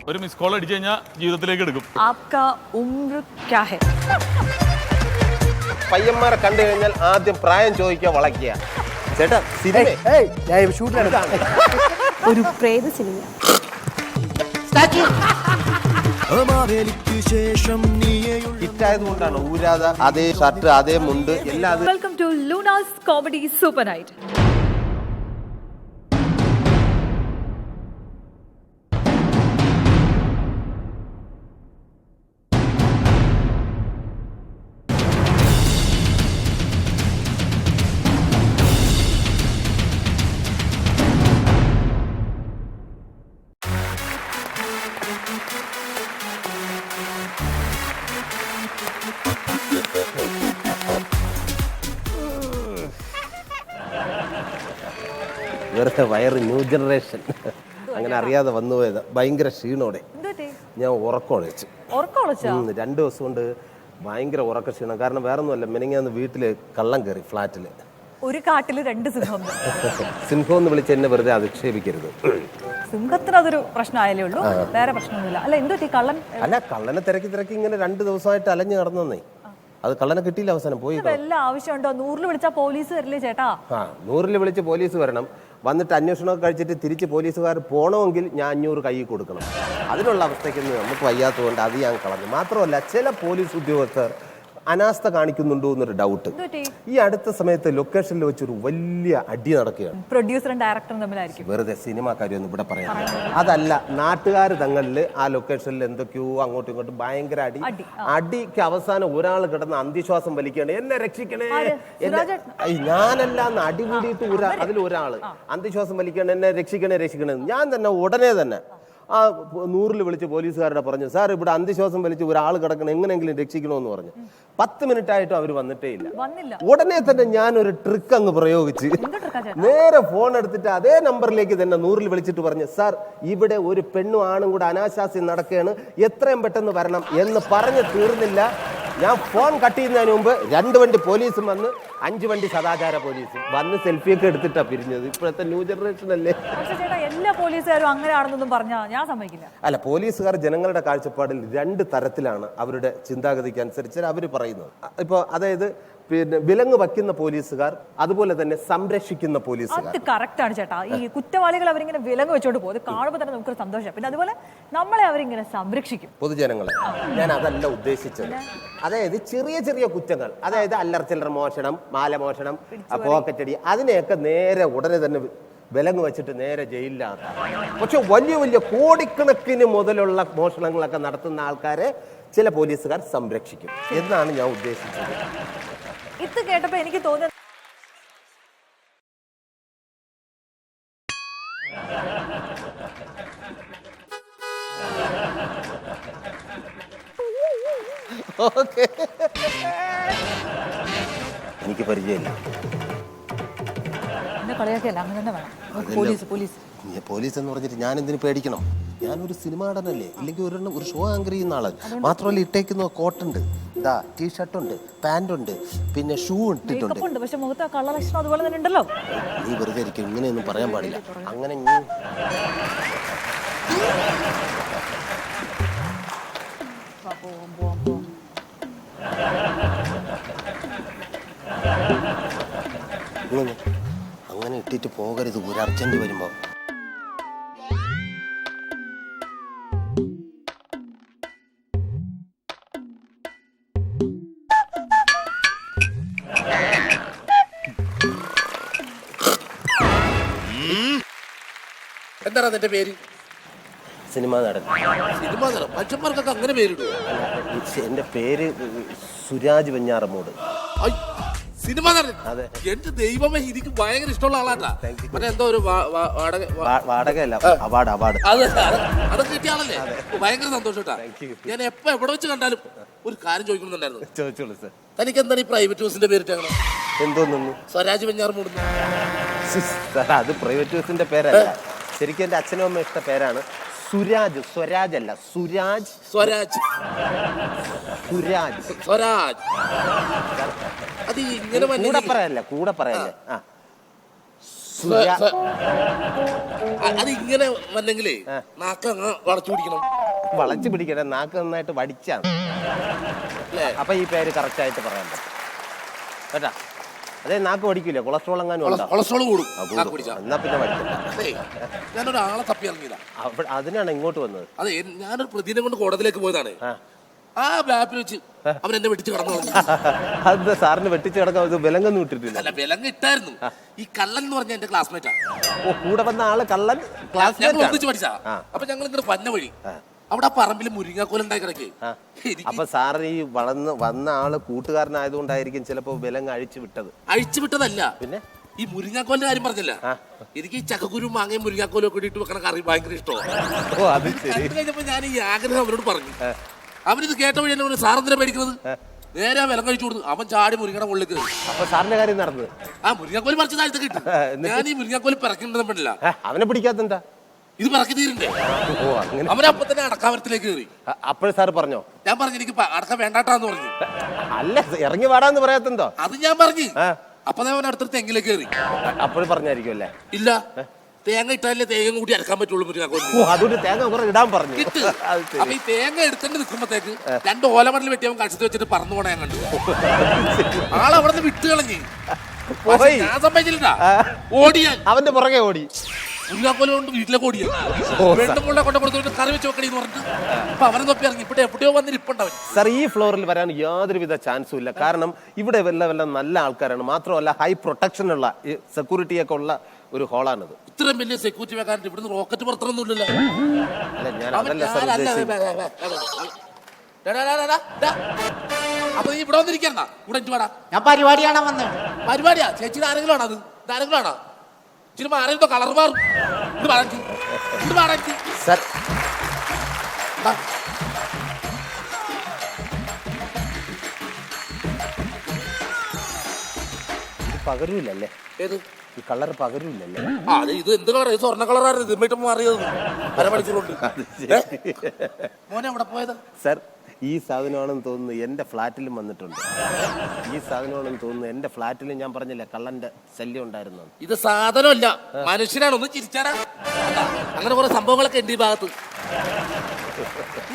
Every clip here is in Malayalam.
ഒരു മിസ് കോൾ അടിച്ചു കഴിഞ്ഞാൽ ജീവിതത്തിലേക്ക് എടുക്കും. आपका उम्र क्या है? പയ്യന്മാരെ കണ്ടു കഴിഞ്ഞാൽ ആദ്യം പ്രായം ചോദിക്കുക, വളയ്ക്കുക. ചേട്ടാ സിനിമ ഒരു പ്രേത സിനിമ. ഹിറ്റായതുകൊണ്ടാണ് ഊരാത അതേ ഷർട്ട് അതേ മുണ്ട് എല്ലാം. Welcome to Luna's comedy super night. വെറുതെ വയറ് ന്യൂ ജനറേഷൻ അങ്ങനെ അറിയാതെ വന്നു പോയത്. ഭയങ്കര ക്ഷീണോടെ ഞാൻ ഉറക്കമൊഴിച്ചു. 2 ദിവസം കൊണ്ട് ഭയങ്കര ഉറക്ക ക്ഷീണം. കാരണം വേറെ ഒന്നുമല്ല, മെനങ്ങാന്ന് വീട്ടില് കള്ളം കയറി ഫ്ലാറ്റില്. ഒരു കാട്ടില് 2 സിംഹം. സിംഹം എന്ന് വിളിച്ച് എന്നെ വെറുതെ അധിക്ഷേപിക്കരുത്. സിംഹത്തിന് അതൊരു പ്രശ്നമായാലേ ഉള്ളൂ, വേറെ പ്രശ്നമൊന്നുമില്ല. അല്ല എന്തോ കള്ളൻ? അല്ല, കള്ളനെ തിരക്കി ഇങ്ങനെ 2 ദിവസമായിട്ട് അലഞ്ഞു നടന്നേ. അത് കള്ളനെ കിട്ടിയില്ല, അവസാനം പോയി. വല്ല ആവശ്യമുണ്ടോ? 100-ൽ വിളിച്ചാൽ പോലീസ് വരില്ലേ ചേട്ടാ? 100-ൽ വിളിച്ച് പോലീസ് വരണം. വന്നിട്ട് അന്വേഷണമൊക്കെ കഴിച്ചിട്ട് തിരിച്ച് പോലീസുകാർ പോകണമെങ്കിൽ ഞാൻ 500 കൈ കൊടുക്കണം. അതിനുള്ള അവസ്ഥയ്ക്കൊന്നും നമുക്ക് വയ്യാത്തതുകൊണ്ട് അത് ഞാൻ കളഞ്ഞു. മാത്രമല്ല, ചില പോലീസ് ഉദ്യോഗസ്ഥർ അനാസ്ഥ കാണിക്കുന്നുണ്ടോ എന്നൊരു ഡൗട്ട്. ഈ അടുത്ത സമയത്ത് ലൊക്കേഷനിൽ വെച്ചൊരു വലിയ അടി നടക്കുകയാണ്. പ്രൊഡ്യൂസറും ഡയറക്ടറും തമ്മിലായിരിക്കും. വെറുതെ സിനിമാ കാര്യമൊന്നും ഇവിടെ പറയാം. അതല്ല, നാട്ടുകാർ തങ്ങളിൽ ആ ലൊക്കേഷനിൽ എന്തൊക്കെയോ അങ്ങോട്ടും ഇങ്ങോട്ടും ഭയങ്കര അടിക്ക് അവസാനം ഒരാൾ കിടന്ന് അന്ത്യശ്വാസം വലിക്കുകയാണ്, എന്നെ രക്ഷിക്കണേ. ഞാനല്ല, അടി കൂടിയിട്ട് അതിലൊരാള് അന്ത്യശ്വാസം വലിക്കുകയാണ്, എന്നെ രക്ഷിക്കണേ രക്ഷിക്കണേ. ഞാൻ തന്നെ ഉടനെ തന്നെ ആ 100-ൽ വിളിച്ച് പോലീസുകാരുടെ പറഞ്ഞു, സാർ ഇവിടെ അന്ത്യശ്വാസം വലിച്ച് ഒരാൾ കിടക്കണം, എങ്ങനെയെങ്കിലും രക്ഷിക്കണമെന്ന് പറഞ്ഞു. 10 മിനിറ്റ് ആയിട്ടും അവർ വന്നിട്ടേ ഇല്ല. ഉടനെ തന്നെ ഞാനൊരു ട്രിക്ക് അങ്ങ് പ്രയോഗിച്ച് നേരെ ഫോൺ എടുത്തിട്ട് അതേ നമ്പറിലേക്ക് തന്നെ 100-ൽ വിളിച്ചിട്ട് പറഞ്ഞു, സാർ ഇവിടെ ഒരു പെണ്ണും ആണും കൂടെ അനാശാസ്യം നടക്കുകയാണ്, എത്രയും പെട്ടെന്ന് വരണം എന്ന് പറഞ്ഞ് തീർന്നില്ല. ഞാൻ ഫോൺ കട്ട് ചെയ്യുന്നതിന് മുമ്പ് 2 വണ്ടി പോലീസും വന്ന് 5 വണ്ടി സദാചാര പോലീസും വന്ന് സെൽഫിയൊക്കെ എടുത്തിട്ടാ പിരിഞ്ഞത്. ഇപ്പോഴത്തെ ന്യൂ ജനറേഷൻ അല്ലേ. എല്ലാ പോലീസുകാരും അങ്ങനെയാണെന്നൊന്നും പറഞ്ഞാൽ ഞാൻ സമ്മതിക്കില്ല. അല്ല, പോലീസുകാർ ജനങ്ങളുടെ കാഴ്ചപ്പാടിൽ 2 തരത്തിലാണ് അവരുടെ ചിന്താഗതിക്ക് അനുസരിച്ച് അവർ പറയുന്നത്. ഇപ്പോൾ അതായത് പിന്നെ വിലങ്ങ് വയ്ക്കുന്ന പോലീസുകാർ, അതുപോലെ തന്നെ സംരക്ഷിക്കുന്ന പോലീസുകാർ. അത് കറക്റ്റ് ആണ് ചേട്ടാ. ഈ കുറ്റവാളികൾ അവരിങ്ങനെ വിലങ്ങ് വെച്ചോണ്ട് പോകും, കാണുമ്പോൾ തന്നെ നമുക്കൊരു സന്തോഷം. പിന്നെ അതുപോലെ നമ്മളെ അവരിങ്ങനെ സംരക്ഷിക്കും, പൊതുജനങ്ങളെ. ഞാൻ അതല്ല ഉദ്ദേശിച്ചത്. അതായത് ചെറിയ ചെറിയ കുറ്റങ്ങൾ, അതായത് അല്ലറച്ചില്ലറ മോഷണം, മാലമോഷണം, പോക്കറ്റടി, അതിനെയൊക്കെ നേരെ ഉടനെ തന്നെ വിലങ്ങ് വെച്ചിട്ട് നേരെ ജയിലിലാത്ത. പക്ഷെ വലിയ വലിയ കോടിക്കണക്കിന് മുതലുള്ള മോഷണങ്ങളൊക്കെ നടത്തുന്ന ആൾക്കാരെ ചില പോലീസുകാർ സംരക്ഷിക്കും എന്നാണ് ഞാൻ ഉദ്ദേശിച്ചത്. ഇത് കേട്ടപ്പോ എനിക്ക് തോന്നുന്നത് എനിക്ക് പരിചയമില്ല. കളിയാക്കല്ല, അങ്ങനെ തന്നെ വേണം. പോലീസ് എന്ന് പറഞ്ഞിട്ട് ഞാൻ എന്തിനു പേടിക്കണം? ഞാനൊരു സിനിമ നടനല്ലേ, ഇല്ലെങ്കിൽ ഒരു ഷോ ആങ്കർ ചെയ്യുന്ന ആളാണ്. മാത്രമല്ല, ഇട്ടേക്കുന്ന കോട്ടുണ്ട്, ഇതാ ടീഷർട്ടുണ്ട്, പാൻറ്റുണ്ട്, പിന്നെ ഷൂ ഇട്ടിട്ടുണ്ട്. പക്ഷെ മുഖത്ത് കളർ ലക്ഷണം അതുപോലെ തന്നെ ഉണ്ടല്ലോ. നീ വെറുതെ ഇരിക്കും, ഇങ്ങനെയൊന്നും പറയാൻ പാടില്ല. അങ്ങനെ അങ്ങനെ ഇട്ടിട്ട് പോകരുത് ഒരു അർജന്റ് വരുമ്പോ. എന്താണ് അതിന്റെ പേര്? സിനിമാ നടൻ. സിനിമാ നടൻ മനുഷ്യന്മാർക്കൊക്കെ അങ്ങനെ പേരിടും. എന്റെ പേര് സുരാജ് വെഞ്ഞാറമൂട്. സിനിമാ നടൻ? അതെ. എന്റെ ദൈവമേ, എനിക്ക് ഭയങ്കര ഇഷ്ടമുള്ള ആളാട്ടാ. മറ്റേ എന്തോ ഒരു വാടകയല്ല, അവാർഡ്. അതൊക്കെ കിട്ടിയ ആളല്ലേ? ഭയങ്കര സന്തോഷം കേട്ടാ. ഞാൻ എപ്പോ എവിടെ വെച്ച് കണ്ടാലും ഒരു കാര്യം ചോദിക്കുന്നുണ്ടായിരുന്നു. ചോദിച്ചോളൂ സാർ. തനിക്ക് എന്താണ് ഈ പ്രൈവറ്റ് ബസ്സിന്റെ പേരിട്ടാണ്? എന്തോന്നു? സ്വരാജ് വെഞ്ഞാറമൂട്. അത് പ്രൈവറ്റ് ബസിന്റെ പേരല്ല, ശരിക്കും എന്റെ അച്ഛനും അമ്മ ഇഷ്ട പേരാണ്. സുരാജ്. സ്വരാജ് അല്ല, സുരാജ്. സ്വരാജ്. സുരാജ്. സ്വരാജ്. അത് ഇങ്ങനെ കൂടെ പറയല്ലേ. അത് ഇങ്ങനെ വന്നെങ്കിലേ നാക്കങ്ങ് വളച്ചു പിടിക്കണം. വളച്ചു പിടിക്കട്ടെ, നാക്ക് നന്നായിട്ട് വടിച്ചാണ്. അപ്പൊ ഈ പേര് കറക്റ്റ് ആയിട്ട് പറയാൻ പറ്റും കേട്ടാ. അതെ, നാക്ക് വടിക്കില്ല, കൊളസ്ട്രോൾ എങ്ങാനും ഉണ്ടോ? കൊളസ്ട്രോൾ കൂടും. എന്നാ പിന്നെ വടിക്കണ്ട. ഞാനൊരാളെ തപ്പി ഇറങ്ങിയതാ. അതിനാണ് ഇങ്ങോട്ട് വന്നത്. അതെ, ഞാനൊരു പ്രതിനെ കൊണ്ട് കോടതിയിലേക്ക് പോയതാണ്. ആ ബ്ലാപ്പിൽ വെച്ച് അവൻ എന്നെ വെട്ടിച്ച് കടന്നു. അത് സാറിന് വെട്ടിച്ച് കിടക്കാൻ വിലങ്ങൊന്നും ഇട്ടിട്ടില്ല. അല്ല, വിലങ്ങ് ഇട്ടായിരുന്നു. ഈ കള്ളൻ എന്ന് പറഞ്ഞ എന്റെ ക്ലാസ്മേറ്റാ. ഓ, കൂടെ വന്ന ആള് കള്ളൻ ഞങ്ങൾ ഒന്നിച്ച് പഠിച്ചാ. അപ്പൊ ഞങ്ങൾ ഇങ്ങനെ പന്ന വഴി അവിടെ ആ പറമ്പിൽ മുരിങ്ങാക്കോലുണ്ടായി കിടക്കേ. അപ്പൊ സാറ് ഈ വന്ന ആള് കൂട്ടുകാരനായതുകൊണ്ടായിരിക്കും ചിലപ്പോ വിലങ്ങ് അഴിച്ചു വിട്ടത്. അഴിച്ചു വിട്ടതല്ല, പിന്നെ ഈ മുരിങ്ങാക്കോലിന്റെ കാര്യം പറഞ്ഞില്ല. എനിക്ക് ഈ ചക്കക്കുരു മാങ്ങയും മുരിങ്ങാക്കോലും ഒക്കെ ഇട്ട് വെക്കണ കറി ഭയങ്കര ഇഷ്ടമാണ്. ഓ, അത് ശരി. കഴിഞ്ഞപ്പോ ഞാൻ ഈ ആഗ്രഹം അവരോട് പറഞ്ഞു. അവനിത് കേട്ട വഴി എന്നെ സാറെന്തിനാ പേടിക്കുന്നത്? നേരെ വിലം കഴിച്ചു കൊടുത്തു. അവൻ ചാടി മുരിങ്ങയുടെ മുകളിലേക്ക്. അപ്പൊ സാറിന്റെ കാര്യം നടന്നത് ആ മുരിങ്ങാക്കോല് പറിച്ച താഴത്ത് കിട്ടും. ഞാൻ ഈ മുരിങ്ങാക്കോല് പിറക്കിണ്ടെന്ന് പറ്റില്ല. അവനെ പിടിക്കാത്തെന്താ? ഇത് പിറക്കി തീരണ്ടേ? ഓ, അങ്ങനെ. അവനപ്പൊ തന്നെ അടക്കാമരത്തിലേക്ക് കയറി. അപ്പോഴും സാറ് പറഞ്ഞോ? ഞാൻ പറഞ്ഞു എനിക്ക് അടക്കം വേണ്ടാട്ടാന്ന് പറഞ്ഞു. അല്ല, ഇറങ്ങി വാടാന്ന് പറയാത്തെന്തോ? അത് ഞാൻ പറഞ്ഞു. അപ്പൊ അവൻ അടുത്തൊരു തെങ്ങിലേക്ക് കയറി. അപ്പോഴും പറഞ്ഞായിരിക്കും അല്ലേ? ഇല്ല, തേങ്ങ ഇട്ടാലേ തേങ്ങ കൂടി അരക്കാൻ പറ്റുള്ളൂ മുരിങ്ങാക്കോല്. അതുകൊണ്ട് തേങ്ങ കുറെ ഇടാൻ പറഞ്ഞു. അപ്പൊ ഈ തേങ്ങ എടുത്തിട്ട് നിൽക്കുമ്പോഴത്തേക്ക് 2 ഓലമടൽ വെട്ടി അവൻ കടിച്ചു വെച്ചിട്ട് പറന്നു പോണേ ഞാൻ കണ്ടു. ആളവിടെ നിന്ന് വിട്ട് കളഞ്ഞ്. ഞാൻ സമ്മതിച്ചില്ല, ഓടിയാൻ അവന്റെ പുറകെ ഓടി. മുരിങ്ങാക്കോല് കൊണ്ട് വീട്ടിലേക്ക് ഓടിയ. വെണ്ടും കൊണ്ട കൊണ്ട് കൊടുത്തിട്ട് കറി വെച്ച് വെക്കണി എന്ന് പറഞ്ഞിട്ട് അപ്പൊ അവനെ നോക്കി ഇറങ്ങി. ഇവിടെ എവിടെയോ വന്നിട്ട് ഇപ്പുണ്ടാവും. സാർ, ഈ ഫ്ലോറിൽ വരാൻ യാതൊരുവിധ ചാൻസും ഇല്ല. കാരണം ഇവിടെ വല്ല നല്ല ആൾക്കാരാണ്. മാത്രമല്ല ഹൈ പ്രൊട്ടക്ഷൻ ഉള്ള സെക്യൂരിറ്റി ഒക്കെ ഉള്ള ഒരു ഹോളാണിത്. ഇത്രയും വലിയ സെക്യൂരിറ്റി വെക്കാൻ ഇവിടുന്ന് റോക്കറ്റ് പുറത്തൊന്നുമില്ലല്ലോ. അപ്പൊ നീ ഇവിടെ വന്നിരിക്കണ്ട. ഇവിടെ എനിക്ക് വേടാ. ഞാൻ പരിപാടിയാണ് വന്നത്. പരിപാടിയാ? ചേച്ചിയുടെ ആരെങ്കിലും ആണോ? അത് ആരെങ്കിലും ആണോ? ഇച്ചിരി മാറിയോ കളർ മാറും. ഇത് പാടാക്കി, ഇത് പാടാക്കി. സാർ, ഇത് പകരൂലല്ലേ? ഏത് ഈ കളർ പകരൂലല്ലേ? അതെ, ഇത് എന്ത് കളർ? ഇത് സ്വർണ്ണ കളറാണ്. ഇതിട്ട് മാറിയത് അരമണിക്കൂറുണ്ട്. മോനെ എവിടെ പോയത്? സാർ, ഈ സാധനമാണെന്ന് തോന്നുന്നു എന്റെ ഫ്ലാറ്റിലും വന്നിട്ടുണ്ട്. ഈ സാധനമാണെന്ന് തോന്നുന്നു എന്റെ ഫ്ലാറ്റിലും. ഞാൻ പറഞ്ഞില്ലേ കള്ളന്റെ ശല്യം ഉണ്ടായിരുന്നു. ഇത് സാധനമല്ല, മനുഷ്യനാണ്. ഒന്ന് ചിരിച്ചാടാ. അങ്ങനെ കുറെ സംഭവങ്ങളൊക്കെ ഉണ്ട് ഈ ഭാഗത്ത്.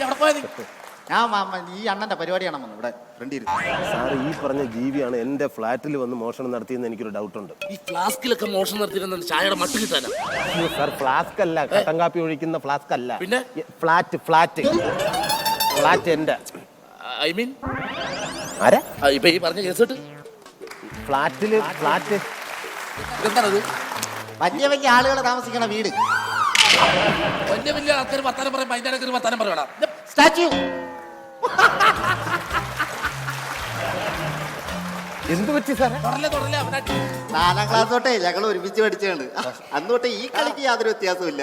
എവിടെ പോയത്? ഞാൻ ഈ അണ്ണന്റെ പരിപാടിയാണ് വന്നത്. ഇവിടെ ഫ്രണ്ട് ഇരുന്നു. സാർ, ഈ പറഞ്ഞ ജീവിയാണ് എന്റെ ഫ്ലാറ്റിൽ വന്ന് മോഷണം നടത്തിയെന്ന് എനിക്കൊരു ഡൗട്ട് ഉണ്ട്. ഈ ഫ്ലാസ്കിലൊക്കെ മോഷണം നടത്തിയിരുന്ന ചായയുടെ മട്ട് കിട്ടാനാ? സാർ, ഫ്ലാസ്ക് അല്ല, കട്ടൻ കാപ്പി ഒഴിക്കുന്ന ഫ്ലാസ്ക് അല്ല. പിന്നെ ഫ്ലാറ്റ് ഫ്ലാറ്റ് ഫ്ലാറ്റ് എന്റെ. ഐ മീൻ ആരാ ഇപ്പൊ ഈ പറഞ്ഞ കേസിട്ട് ഫ്ലാറ്റില്? ഫ്ലാറ്റ് എന്താണത്? വലിയ വലിയ ആളുകൾ താമസിക്കണ വീട്. വലിയ വലിയ ആൾക്കാർ വർത്താനം പറയും. അതിന്റെ ഇടയ്ക്ക് വർത്താനം പറയണം. സ്റ്റാച്യു. എന്ത് പറ്റി സാറേ? തുടരല്ലേ അവനായിട്ട്. 4ാം ക്ലാസ് തൊട്ടേ ഞങ്ങൾ ഒരുമിച്ച് പഠിച്ചാണ്. അന്ന് തൊട്ടേ ഈ കളിക്ക് യാതൊരു വ്യത്യാസവും ഇല്ല.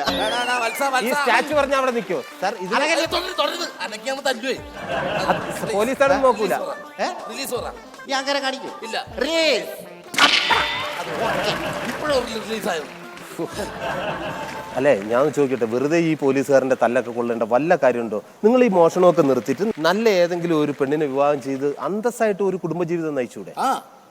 ഈ സ്റ്റാച്ചു പറഞ്ഞ അവിടെ നിൽക്കോ സാർ? ഇത് പോലീസുകാരൊന്നും നോക്കൂല. റിലീസ് പറ. നീ അങ്ങനെ കാണിക്കൂ. ഇല്ല, റീൽസ്. ഇപ്പോഴും റിലീസായത്. അല്ലേ, ഞാൻ ചോദിക്കട്ടെ, വെറുതെ ഈ പോലീസുകാരന്റെ തല്ലൊക്കെ കൊള്ളേണ്ട വല്ല കാര്യമുണ്ടോ? നിങ്ങൾ ഈ മോഷണമൊക്കെ നിർത്തിയിട്ട് നല്ല ഏതെങ്കിലും ഒരു പെണ്ണിനെ വിവാഹം ചെയ്ത് അന്തസ്സായിട്ട് ഒരു കുടുംബജീവിതം നയിച്ചൂടെ?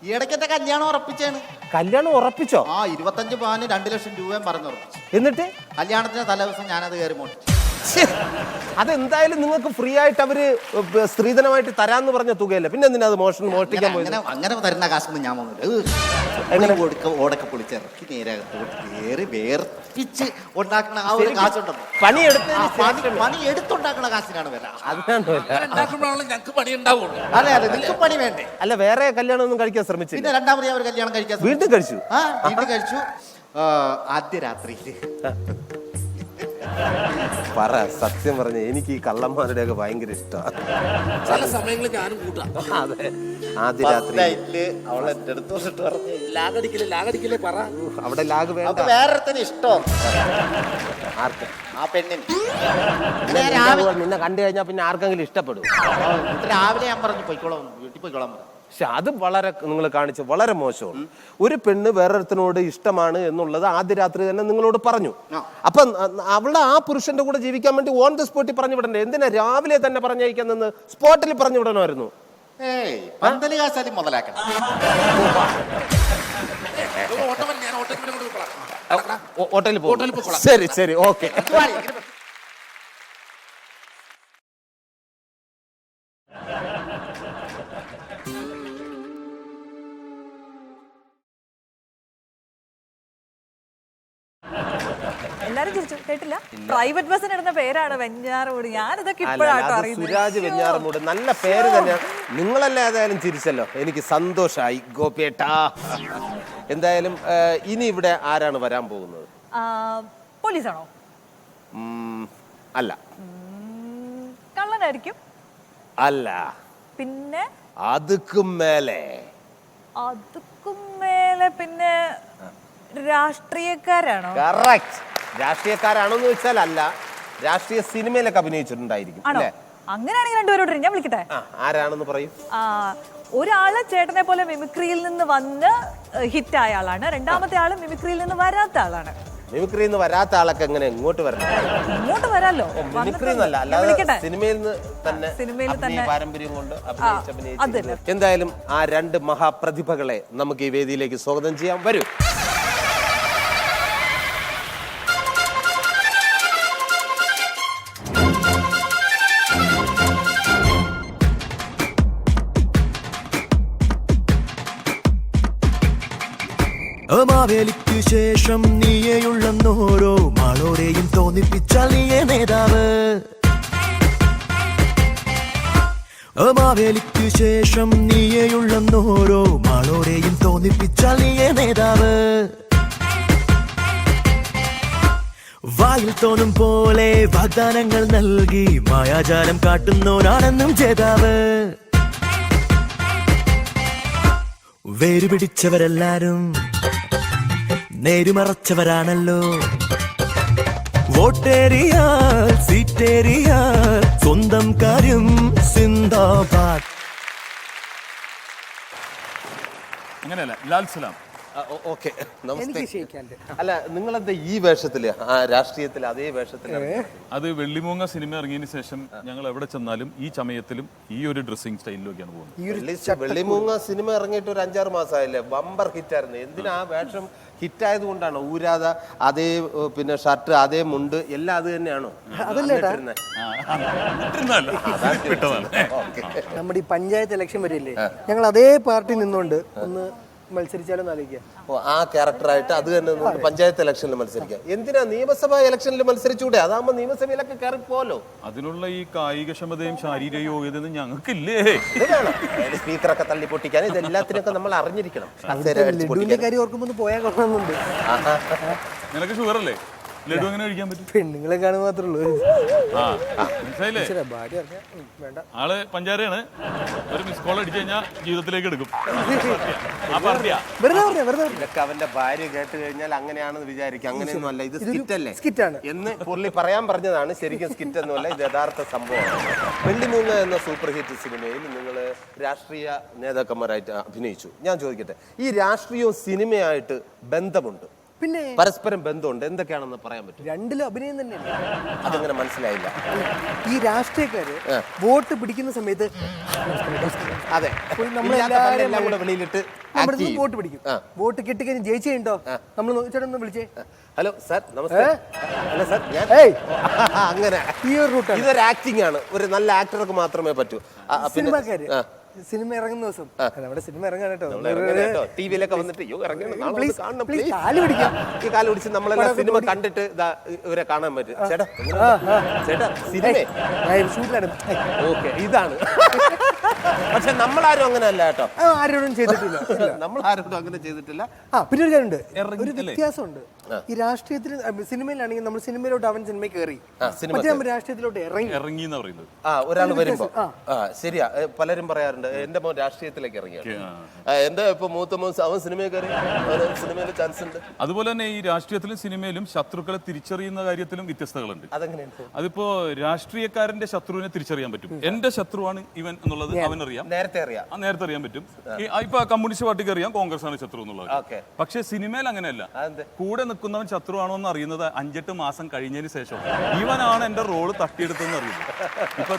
ഈ ഇടയ്ക്കത്തെ കല്യാണം ഉറപ്പിച്ചാണ്. കല്യാണം ഉറപ്പിച്ചോ? 25 പവന് 2 ലക്ഷം രൂപയും പറഞ്ഞുറപ്പിച്ചു. എന്നിട്ട് കല്യാണത്തിന് തലേദിവസം ഞാനത് കയറി മോട്ടിച്ചു. അതെന്തായാലും നിങ്ങൾക്ക് ഫ്രീ ആയിട്ട് അവര് സ്ത്രീധനമായിട്ട് തരാന്ന് പറഞ്ഞ തുകയല്ല. പിന്നെ എന്തിനാ അത് മോഷ്ടിക്കാൻ പോയത്? അങ്ങനെ തരുന്ന കാശൊന്നും ഞാൻ വന്നില്ല. എങ്ങനെ ഓടൊക്കെ പൊളിച്ചിറക്കി നേരകത്തോട്ട് കയറി വേർപ്പിച്ച് ഉണ്ടാക്കുന്ന ആ ഒരു കാശുണ്ടല്ലോ. പണി എടുത്തുണ്ടാക്കുന്ന കാശിനാണ് വില. ഉണ്ടാക്കുമ്പോഴാണ് ഞങ്ങൾക്ക് പണി ഉണ്ടാവുള്ളൂ. അതെ അതെ, നിങ്ങൾക്ക് പണി വേണ്ടേ? അല്ല, വേറെ കല്യാണം ഒന്നും കഴിക്കാൻ ശ്രമിച്ചില്ല? പിന്നെ രണ്ടാമത് അവർ കല്യാണം കഴിക്കാൻ വീണ്ടും കഴിച്ചു. വീണ്ടും കഴിച്ചു. ആദ്യ രാത്രിയില് പറ, സത്യം പറഞ്ഞ എനിക്ക് ഈ കള്ളന്മാരുടെ ഒക്കെ ഭയങ്കര ഇഷ്ടമാണ്. ചില സമയങ്ങളിൽ ഞാനും കൂട്ടാം. അതെ, ആദ്യ രാത്രി അവളെ എന്റെ അടുത്ത് വന്നിട്ട് പറഞ്ഞു, ലാഗടിക്കലേ പറ. അവിടെ ലാഗ് വേണ്ട. വേറൊരുത്തന് ഇഷ്ടം. ആർക്ക്? ആ പെണ്ണിന്. നിന്നെ കണ്ടു കഴിഞ്ഞാൽ പിന്നെ ആർക്കെങ്കിലും ഇഷ്ടപ്പെടും. രാവിലെ ഞാൻ പറഞ്ഞു പോയിക്കോളാം, വീട്ടിൽ പോയിക്കോളാം. പക്ഷെ അത് വളരെ നിങ്ങൾ കാണിച്ച വളരെ മോശമാണ്. ഒരു പെണ്ണ് വേറൊരുത്തനോട് ഇഷ്ടമാണ് എന്നുള്ളത് ആദ്യ രാത്രി തന്നെ നിങ്ങളോട് പറഞ്ഞു. അപ്പൊ അവളുടെ ആ പുരുഷന്റെ കൂടെ ജീവിക്കാൻ വേണ്ടി ഓൺ ദ സ്പോട്ടിൽ പറഞ്ഞു വിടണ്ടേ? എന്തിനാ രാവിലെ തന്നെ പറഞ്ഞയക്കാൻ നിന്ന് സ്പോട്ടിൽ പറഞ്ഞു വിടണമായിരുന്നു? പന്തല് കാശാലും മുതലാക്കണം. ഹോട്ടലിൽ പോകും. ശരി ശരി, ഓക്കെ. ചോദിച്ചു കേട്ടില്ല? പ്രൈവറ്റ് ബസ്സിന് ഇടുന്ന പേരാണ് വെഞ്ഞാറമൂട്. ഞാനിതൊക്കെ അല്ല, ഇപ്പോഴാട്ടോ അത് അറിയുന്നത്. സുരാജ് വെഞ്ഞാറമൂട് നല്ല പേര് തന്നെയാണ്. നിങ്ങളല്ലേ ഏതായാലും ചിരിച്ചല്ലോ, എനിക്ക് സന്തോഷായി ഗോപിയേട്ടാ. എന്തായാലും ഇനി ഇവിടെ ആരാണ് വരാൻ പോകുന്നത്? പോലീസാണോ? അല്ല. കള്ളനായിരിക്കും? അല്ല. പിന്നെ അതുക്കും മേലെ പിന്നെ രാഷ്ട്രീയക്കാരാണോ? കറക്റ്റ്. രാഷ്ട്രീയക്കാരാണോന്ന് വെച്ചാൽ അല്ല, രാഷ്ട്രീയ സിനിമയിലൊക്കെ അഭിനയിച്ചിട്ടുണ്ടായിരിക്കും ആണോ? അല്ലേ? അങ്ങനെയാണെങ്കിൽ രണ്ടുപേരോട് ഞാൻ വിളിക്കട്ടെ. ആരാണെന്ന് പറയും. ഒരാള് ചേട്ടനെ പോലെ മിമിക്രിയിൽ നിന്ന് വന്ന് ഹിറ്റായ ആളാണ്, രണ്ടാമത്തെ ആള് മിമിക്രിയിൽ നിന്ന് വരാത്ത ആളാണ്. മിമിക്രിയിൽ നിന്ന് വരാത്ത ആളൊക്കെ എങ്ങനെ ഇങ്ങോട്ട് വരണം? ഇങ്ങോട്ട് വരാലോ. മിമിക്രി എന്നല്ല, അല്ലാതെ സിനിമയിൽ നിന്ന് തന്നെ പാരമ്പര്യം കൊണ്ട് അഭിനയിച്ചു. എന്തായാലും ആ രണ്ട് മഹാപ്രതിഭകളെ നമുക്ക് ഈ വേദിയിലേക്ക് സ്വാഗതം ചെയ്യാം. വരൂ. മാവേലിക്കു ശേഷം നീയെയുള്ളോരോ മാളോരെയും തോന്നിപ്പിച്ചാൽ നീയേ നേതാവ്. മാവേലിക്കു ശേഷം നീയെയുള്ളോരോ മാളോരെയും തോന്നിപ്പിച്ചാൽ നീയേ നേതാവ്. വായിൽ തോന്നും പോലെ വാഗ്ദാനങ്ങൾ നൽകി മായാജാലം കാട്ടുന്നോരാണെന്നും ജേതാവ്. വേരുപിടിച്ചവരെല്ലാരും നേരുമറച്ചവരാണല്ലോ. വോട്ടേറിയാൽ സീറ്റേറിയാൽ സ്വന്തം കാര്യം സിന്ദാബാദ്. അങ്ങനെയല്ല, ലാൽ സലാം. ഓക്കെ, നമസ്തേ. അല്ല, നിങ്ങളെന്താ ഈ വേഷത്തില്, രാഷ്ട്രീയത്തിൽ അതേ വേഷത്തില്? അത് വെള്ളിമൂങ്ങ സിനിമ ഇറങ്ങിയതിന് ശേഷം ഞങ്ങൾ എവിടെ ചെന്നാലും ഈ ചമയത്തിലും ഈ ഒരു ഡ്രസ്സിംഗ് സ്റ്റൈലിലൊക്കെയാണ് പോകുന്നത്. വെള്ളിമൂങ്ങ സിനിമ ഇറങ്ങിയിട്ട് ഒരു 5-6 മാസമായില്ലേ? ബമ്പർ ഹിറ്റായിരുന്നു. എന്തിനാ ആ വേഷം ഹിറ്റായത് കൊണ്ടാണ്? ഊരാത അതേ പിന്നെ ഷർട്ട്, അതേ മുണ്ട് എല്ലാം അത് തന്നെയാണോ? നമ്മുടെ ഈ പഞ്ചായത്ത് ഇലക്ഷൻ വരില്ലേ, ഞങ്ങൾ അതേ പാർട്ടി നിന്നുകൊണ്ട് ഒന്ന് മത്സരിച്ചാലും ആലോചിക്കുക. ആ ക്യാരക്ടറായിട്ട് അത് തന്നെ പഞ്ചായത്ത് ഇലക്ഷനിൽ മത്സരിക്കാം. എന്തിനാ നിയമസഭാ ഇലക്ഷനിൽ മത്സരിച്ചൂടെ? അതാകുമ്പോ നിയമസഭയിലൊക്കെ കയറിപ്പോലോ. അതിനുള്ള ഈ കായികക്ഷമതയും ശാരീരിക യോഗ്യതയും ഞങ്ങൾക്കില്ലേ? സ്പീക്കറൊക്കെ തള്ളി പൊട്ടിക്കാൻ ഇതെല്ലാത്തിനൊക്കെ നമ്മൾ അറിഞ്ഞിരിക്കണം. ലഡുവിന്റെ കാര്യം ഓർക്കുമ്പോ പോയാൽ കൊള്ളാമെന്നുണ്ട്. നിനക്ക് ഷുഗർ അല്ലേ? ലഡു എങ്ങനെ കഴിക്കാൻ പറ്റും? പെണ്ണുങ്ങളെ കാണുക മാത്രമേ ഉള്ളൂ. വേണ്ട, ആള് പഞ്ചാരയാണ്. ഒരു മിസ് കോൾ അടിച്ചു കഴിഞ്ഞാൽ ജീവിതത്തിലേക്ക് എടുക്കും. ഇതൊക്കെ അവന്റെ ഭാര്യ കേട്ട് കഴിഞ്ഞാൽ അങ്ങനെയാണെന്ന് വിചാരിക്കും. അങ്ങനെയൊന്നും അല്ല, ഇത് സ്കിറ്റല്ലേ എന്ന് പുള്ളി പറയാൻ പറഞ്ഞതാണ്. ശരിക്കും സ്കിറ്റ് ഒന്നുമല്ല, ഇത് യഥാർത്ഥ സംഭവമാണ്. വെള്ളിമൂങ്ങ എന്ന സൂപ്പർ ഹിറ്റ് സിനിമയിൽ നിങ്ങൾ രാഷ്ട്രീയ നേതാക്കന്മാരായിട്ട് അഭിനയിച്ചു. ഞാൻ ചോദിക്കട്ടെ, ഈ രാഷ്ട്രീയവും സിനിമയായിട്ട് ബന്ധമുണ്ട്? പിന്നെ പരസ്പരം ബന്ധമുണ്ട്. എന്തൊക്കെയാണെന്ന് പറയാൻ പറ്റും? രണ്ടിലും അഭിനയം തന്നെയല്ലേ? അതങ്ങനെ മനസ്സിലായില്ല. ഈ രാഷ്ട്രീയക്കാര് വോട്ട് പിടിക്കുന്ന സമയത്ത് അതെ, നമ്മളെല്ലാം കൂടെ വെളിയിലിട്ട് വോട്ട് പിടിക്കും. വോട്ട് കിട്ടിക്കഴിഞ്ഞ് ജയിച്ചുണ്ടോ നമ്മൾ ചേട്ടൊന്ന് വിളിച്ചേ. ഹലോ സാർ, നമസ്തേ. ഹലോ സാർ, ഞാൻ അങ്ങനെ ഈ ഒരു റൂട്ട്. ഇതൊരു ആക്ടിംഗ് ആണ്. ഒരു നല്ല ആക്ടർക്ക് മാത്രമേ പറ്റൂ. സിനിമാക്കാര് സിനിമ ഇറങ്ങുന്ന ദിവസം നമ്മുടെ സിനിമ ഇറങ്ങാൻ കേട്ടോ, ടിവിയിലൊക്കെ വന്നിട്ട് ഈ കാല് പിടിച്ച് നമ്മളെല്ലാം സിനിമ കണ്ടിട്ട് ഇവരെ കാണാൻ പറ്റും. ചേട്ടാ ചേട്ടാ സിനിമ ഓക്കെ, ഇതാണ്. പക്ഷെ നമ്മളാരും അങ്ങനെ അല്ല കേട്ടോ, ആരോടും ചെയ്തിട്ടില്ല. നമ്മൾ ആരോടും അങ്ങനെ ചെയ്തിട്ടില്ല. പിന്നെ ഒരു കാര്യമുണ്ട്, ഒരു വ്യത്യാസമുണ്ട്. ഈ രാഷ്ട്രീയത്തിൽ സിനിമയിലാണെങ്കിൽ നമ്മൾ സിനിമയിലോട്ട് അവൻ സിനിമ കയറി, മറ്റേ രാഷ്ട്രീയത്തിലോട്ട് ഇറങ്ങി എന്ന് പറയുന്നത്. ഒരാൾ വരുമ്പോ ശരിയാ, പലരും പറയാറുണ്ട് എന്റെ മോൻ രാഷ്ട്രീയത്തിലേക്ക് ഇറങ്ങിയാണ്. എന്റെ ഇപ്പൊ മൂത്ത മോൻ അവൻ സിനിമയിൽ കയറി, സിനിമയിൽ ചാൻസ് ഉണ്ട്. അതുപോലെ തന്നെ ഈ രാഷ്ട്രീയത്തിലും സിനിമയിലും ശത്രുക്കളെ തിരിച്ചറിയുന്ന കാര്യത്തിലും വ്യത്യസ്തതകളുണ്ട്. അതെങ്ങനെയാണ്? അതിപ്പോ രാഷ്ട്രീയക്കാരന്റെ ശത്രുവിനെ തിരിച്ചറിയാൻ പറ്റും. എന്റെ ശത്രുവാണ് ഇവൻ എന്നുള്ളത് അവനറിയാം, നേരത്തെ അറിയാൻ പറ്റും. ഇപ്പൊ കമ്മ്യൂണിസ്റ്റ് പാർട്ടിക്ക് അറിയാം കോൺഗ്രസ് ആണ് ശത്രു എന്നുള്ളത്. പക്ഷെ സിനിമയിൽ അങ്ങനെയല്ല. കൂടെ നിൽക്കുന്നവൻ ശത്രുവാണോ എന്ന് അറിയുന്നത് 5-8 മാസം കഴിഞ്ഞതിന് ശേഷം. ഇവനാണ് എന്റെ റോള് തട്ടിയെടുത്തെന്ന് അറിയുന്നത്. ഇപ്പൊ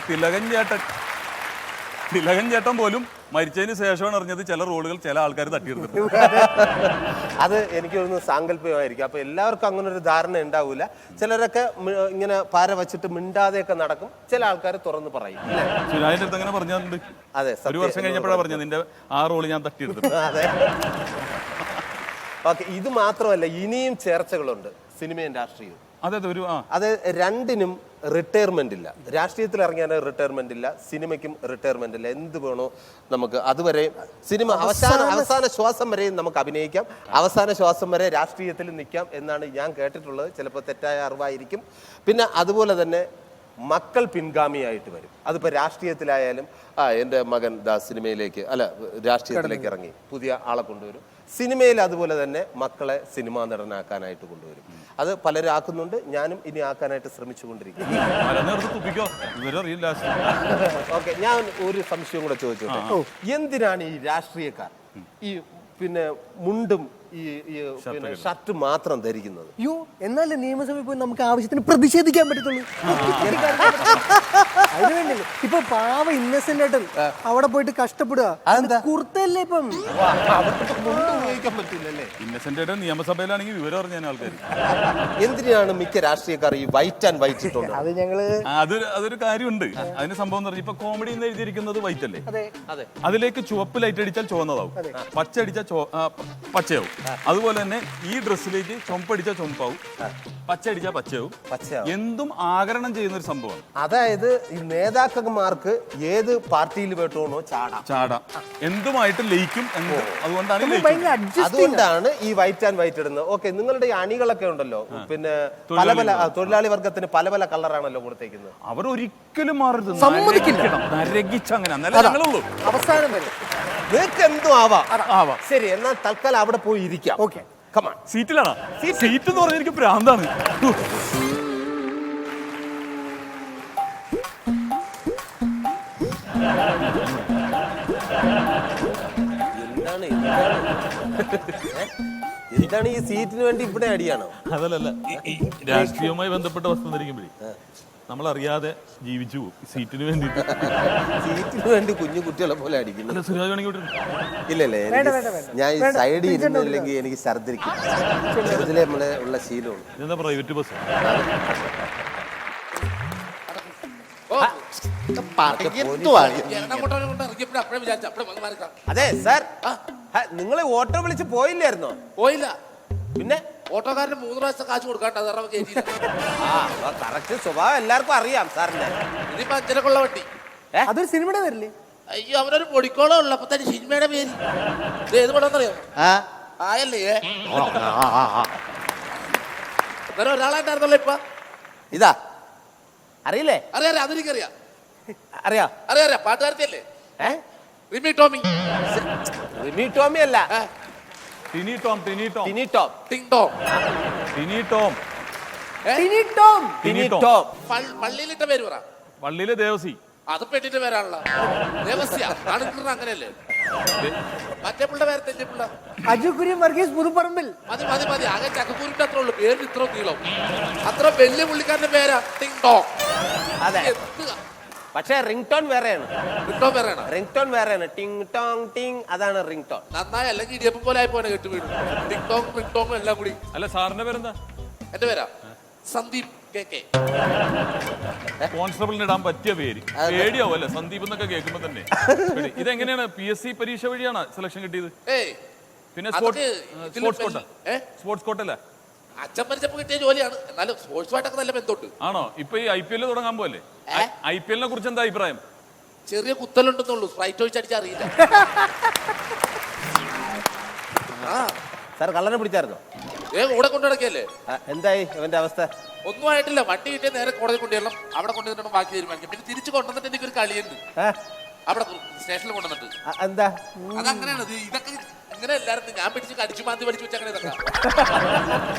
തിലകൻ ചേട്ടൻ പോലും മരിച്ചതിന് ശേഷമാണ് അറിഞ്ഞത് ചില റോളുകൾ ചില ആൾക്കാർ തട്ടിയെടുത്തു. അത് എനിക്ക് തോന്നുന്നു സാങ്കല്പികമായിരിക്കും. അപ്പൊ എല്ലാവർക്കും അങ്ങനെ ഒരു ധാരണ ഉണ്ടാവൂല. ചിലരൊക്കെ ഇങ്ങനെ പാര വെച്ചിട്ട് മിണ്ടാതെയൊക്കെ നടക്കും, ചില ആൾക്കാർ തുറന്ന് പറയും. സുരാജിന്റെ അടുത്ത് അങ്ങനെ പറഞ്ഞിട്ടുണ്ട്. അതെ, 1 വർഷം കഴിഞ്ഞപ്പോഴാണ് പറഞ്ഞത് നിന്റെ ആ റോള് ഞാൻ തട്ടിയെടുത്തു. അതെ. ഓക്കെ, ഇത് മാത്രമല്ല, ഇനിയും ചേർച്ചകളുണ്ട് സിനിമയും രാഷ്ട്രീയവും. അതെ ഒരു അത് രണ്ടിനും റിട്ടയർമെന്റ് ഇല്ല. രാഷ്ട്രീയത്തിൽ ഇറങ്ങിയാൽ റിട്ടയർമെന്റ് ഇല്ല, സിനിമയ്ക്കും റിട്ടയർമെന്റ് ഇല്ല. എന്ത് വേണോ നമുക്ക് അതുവരെ സിനിമ അവസാന ശ്വാസം വരെയും നമുക്ക് അഭിനയിക്കാം, അവസാന ശ്വാസം വരെ രാഷ്ട്രീയത്തിൽ നിൽക്കാം എന്നാണ് ഞാൻ കേട്ടിട്ടുള്ളത്. ചിലപ്പോൾ തെറ്റായ അറിവായിരിക്കും. പിന്നെ അതുപോലെ തന്നെ മക്കൾ പിൻഗാമിയായിട്ട് വരും. അതിപ്പോൾ രാഷ്ട്രീയത്തിലായാലും എൻ്റെ മകൻ സിനിമയിലേക്ക് രാഷ്ട്രീയത്തിലേക്ക് ഇറങ്ങി പുതിയ ആളെ കൊണ്ടുവരും. സിനിമയിൽ അതുപോലെ തന്നെ മക്കളെ സിനിമാ നടനാക്കാനായിട്ട് കൊണ്ടുവരും. അത് പലരും ആക്കുന്നുണ്ട്, ഞാനും ഇനി ആക്കാനായിട്ട് ശ്രമിച്ചുകൊണ്ടിരിക്കും. ഓക്കെ, ഞാൻ ഒരു സംശയം കൂടെ ചോദിച്ചോട്ടെ. എന്തിനാണ് ഈ രാഷ്ട്രീയക്കാർ ഈ പിന്നെ മുണ്ടും ഈ പിന്നെ ഷർട്ട് മാത്രം ധരിക്കുന്നത്? യോ, എന്നാലേ നിയമസഭയിൽ പോയി നമുക്ക് ആവശ്യത്തിന് പ്രതിഷേധിക്കാൻ പറ്റത്തുള്ളൂ. അതിനുവേണ്ടി ഇപ്പൊ പാവ ഇന്നസെന്റ് ആയിട്ട് അവിടെ പോയിട്ട് കഷ്ടപ്പെടുക. കുർത്തല്ലേ ഇപ്പം ഉപയോഗിക്കാൻ പറ്റില്ലല്ലേ? ഇന്നസെന്റ് നിയമസഭയിലാണെങ്കിൽ വിവരം അറിഞ്ഞ ആൾക്കാർ എന്തിനാണ് മിക്ക രാഷ്ട്രീയക്കാർ ഈ വൈറ്റ് ആൻഡ് വൈറ്റ് ഇട്ടുണ്ട്? അത് ഞങ്ങള് അതൊരു കാര്യമുണ്ട്. അതിന് സംഭവം എന്ന് പറഞ്ഞാൽ ഇപ്പൊ കോമഡി എന്ന് എഴുതിയിരിക്കുന്നത് വൈറ്റ് അല്ലേ? അതെ. അതിലേക്ക് ചുവപ്പ് ലൈറ്റ് അടിച്ചാൽ ചുവന്നതാവും, പച്ച അടിച്ചാൽ പച്ചയാവും. അതുപോലെ തന്നെ ഈ ഡ്രസ്സിലേക്ക് ചുമപ്പടിച്ചാൽ ചുമപ്പാവും, പച്ച അടിച്ചാൽ പച്ചയാവും. എന്തും ആകരണം ചെയ്യുന്ന ഒരു സംഭവമാണ്. അതായത് ഈ നേതാക്കന്മാർക്ക് ഏത് പാർട്ടിയിൽ വേട്ടോണോ ചാടാം, എന്തുമായിട്ട് ലയിക്കും. അതുകൊണ്ടാണ് ഈ വൈറ്റ് ആൻഡ് വൈറ്റ് ഇടുന്നത്. ഓക്കെ, നിങ്ങളുടെ ഈ അണികളൊക്കെ ഉണ്ടല്ലോ, പിന്നെ പല പല തൊഴിലാളി വർഗത്തിന് പല പല കളറാണല്ലോ കൊടുത്തേക്കുന്നത്. അവർ ഒരിക്കലും മാറരുത്, അവസാനം വരെ നിങ്ങൾക്ക് എന്തും ആവാം. ശരി, എന്നാൽ തൽക്കാലം അവിടെ പോയി ഇരിക്കാം. Okay, come on. സീറ്റിലാണോ? സീറ്റ് എന്ന് പറഞ്ഞാൽ എനിക്ക് ഭ്രാന്താണ്. എന്താണ് ഈ സീറ്റിന് വേണ്ടി ഇവിടെ അടിയാണോ? അതല്ല, രാഷ്ട്രീയവുമായി ബന്ധപ്പെട്ട വസ്ത്രം ധരിക്കുമ്പോഴേ നമ്മൾ അറിയാതെ ജീവിച്ചു പോകും. സീറ്റിന് വേണ്ടിട്ട് സീറ്റിന് വേണ്ടി കുഞ്ഞു കുട്ടികളെ പോലെ അടിക്കുന്നു. സുരാജ് വേണമെങ്കിൽ ഇല്ലല്ലേ, ഞാൻ ഈ സൈഡിൽ ഇരുന്നില്ലെങ്കിൽ എനിക്ക് ഛർദ്ദിക്കും. ചെറുതിലെ നമ്മളെ ഉള്ള ശീലമാണ്. ഇതെന്താ പ്രൈവറ്റ് ബസ്? അതെ സാർ, നിങ്ങൾ ഓട്ടോ വിളിച്ച് പോയില്ലായിരുന്നോ? പോയില്ല. പിന്നെ ഓട്ടോക്കാരന് 3 പ്രാവശ്യം കാശ് കൊടുക്കാണ്ട് കറക്റ്റ് സ്വഭാവം എല്ലാവർക്കും അറിയാം സാറിന്റെ. ഇതിപ്പോ 5-നുള്ള വണ്ടി. അതൊരു സിനിമയുടെ പേരില്ലേ? അയ്യോ, അവനൊരു പൊടിക്കോളം ഉള്ളപ്പോ തന്നെ സിനിമയുടെ പേര് ഏത് പടമെന്നറിയോ? ആയല്ലേ അന്നേരം ഒരാളായിട്ടായിരുന്നല്ലോ ഇപ്പൊ. ഇതാ അറിയില്ലേ? അറിയാം, അതെനിക്കറിയാം. അറിയാം. പാട്ടുകാരത്തിയല്ലേ? റിമി ടോമി. റിമി ടോമി അല്ല, ടിനി ടോം. പള്ളിയിലിട്ട പേര് പറ. പള്ളിയിലെ ദേവസി. അത് പെട്ടിട്ട് പേരാണല്ലോ. ദേവസ്യ അങ്ങനെയല്ലേ? മറ്റേ പിള്ള പേര് തെറ്റിപ്പിള്ള അജു കുര്യൻ വർഗീസ് പുതുപ്പറമ്പിൽ. മതി. ആകെ ചക്കക്കൂരിന്റെ അത്ര ഉള്ളു. പേരിന് ഇത്ര നീളം. അത്ര വലിയ പുള്ളിക്കാരന്റെ പേരാ ടിങ് ടോം. അതെ, പക്ഷേ റിംഗ് ടോൺ വേറെയാണ്. റിംഗ് ടോൺ വേറെയാണ്. ടിങ് ടോങ് ടിങ്, അതാണ് റിംഗ് ടോൺ. നന്നായി, അല്ലെങ്കിൽ ഇടിയപ്പം പോലെ ആയി പോലെ കേട്ടു വീണു. ടിങ് ടോങ് റിംഗ് ടോങ് എല്ലാം കൂടി. അല്ല, സാറിന്റെ പേരെന്താ? എന്റെ പേരാ സന്ദീപ് KK. കോൺസ്റ്റബിളിന് ഇടാൻ പറ്റിയ പേര്. പേടിയാവും അല്ലേ സന്ദീപ് എന്നൊക്കെ കേൾക്കുമ്പോ തന്നെ? ഇതെങ്ങനെയാണ്? PSC പരീക്ഷ വഴിയാണ് സെലക്ഷൻ കിട്ടിയത്? പിന്നെ സ്പോർട്സ് കോട്ടല്ലേ? അച്ഛൻ പഠിച്ചപ്പോ കിട്ടിയ ജോലിയാണ്. എന്നാലും സ്പോർട്സുമായിട്ടൊക്കെ നല്ല ബന്ധമുണ്ട്. ആണോ? ഇപ്പൊ ഈ IPL തുടങ്ങാൻ പോലെ IPL നെ കുറിച്ച് എന്താ അഭിപ്രായം? ചെറിയ കുത്തലുണ്ടെന്നുള്ളൂ, സ്പ്രൈറ്റ് ഒഴിച്ചടിച്ചറിയില്ല. സാർ കള്ളനെ പിടിച്ചായിരുന്നോ? കൂടെ കൊണ്ടു നടക്കല്ലേ? എന്തായി അവന്റെ അവസ്ഥ? ഒന്നും ആയിട്ടില്ല. വണ്ടി കിട്ടിയ നേരെ കോടതി കൊണ്ടുവരണം. അവിടെ കൊണ്ടുവന്നിട്ട് ബാക്കി തീരുമാനിക്കും. പിന്നെ തിരിച്ചു കൊണ്ടുവന്നിട്ട് എനിക്കൊരു കളിയുണ്ട്. അവിടെ സ്റ്റേഷനിൽ കൊണ്ടുവന്നിട്ട് എന്താ അതങ്ങനെയാണ്. ഇതൊക്കെ ഇങ്ങനെ എല്ലാരും ഞാൻ പിടിച്ച് കടിച്ചു മാന്തി വലിച്ചു വെച്ചങ്ങനെ ഇതൊക്കെ.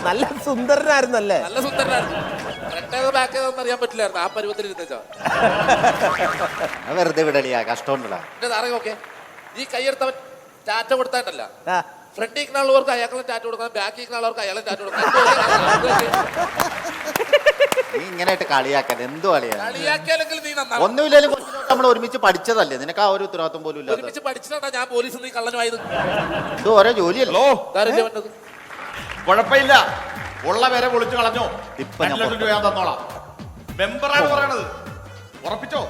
നല്ല സുന്ദരനായിരുന്നല്ലേ? നല്ല സുന്ദരനായിരുന്നു. ഫ്രണ്ട് ഏതോ ബാക്ക് ഏതോന്ന് അറിയാൻ പറ്റില്ലായിരുന്നു. ആ പരുവത്തിൽ ഇരുന്നേച്ചാ വെറുതെ വിടലിയാ, കഷ്ടമുണ്ടല്ല. ഓക്കെ, ഈ കൈയെടുത്തവൻ ടാറ്റ കൊടുത്തായിട്ടല്ല, ഫ്രണ്ടിൽ ഇരിക്കുന്നവർക്ക് അയാളെ ടാറ്റ കൊടുക്കണം, ബാക്കിൽ ഇരിക്കുന്നവർക്ക് അയാളെ ടാറ്റ കൊടുക്കണം. നീ ഇങ്ങനെയായിട്ട് കളിയാക്കാൻ എന്ത് കളിയാക്കിയാലെങ്കിൽ നീ നന്നാവും. ഒന്നുമില്ലെങ്കിലും നമ്മൾ ഒരുമിച്ച് പഠിച്ചതല്ലേ, നിനക്ക് ആ ഒരു ഉത്തരവാദിത്വം പോലും ഇല്ല. ഒരുമിച്ച് പഠിച്ചിട്ടാ ഞാൻ പോലീസ് നീ കള്ളനുമായത്. ഇത് ഓരോ ജോലിയല്ലോ. കുഴപ്പമില്ല, ഉള്ള പേരെ പൊളിച്ചു കളഞ്ഞോ. 2 ലക്ഷം രൂപ ഞാൻ തന്നോളാം. മെമ്പറാണ് പറയണത്, ഉറപ്പിച്ചോ?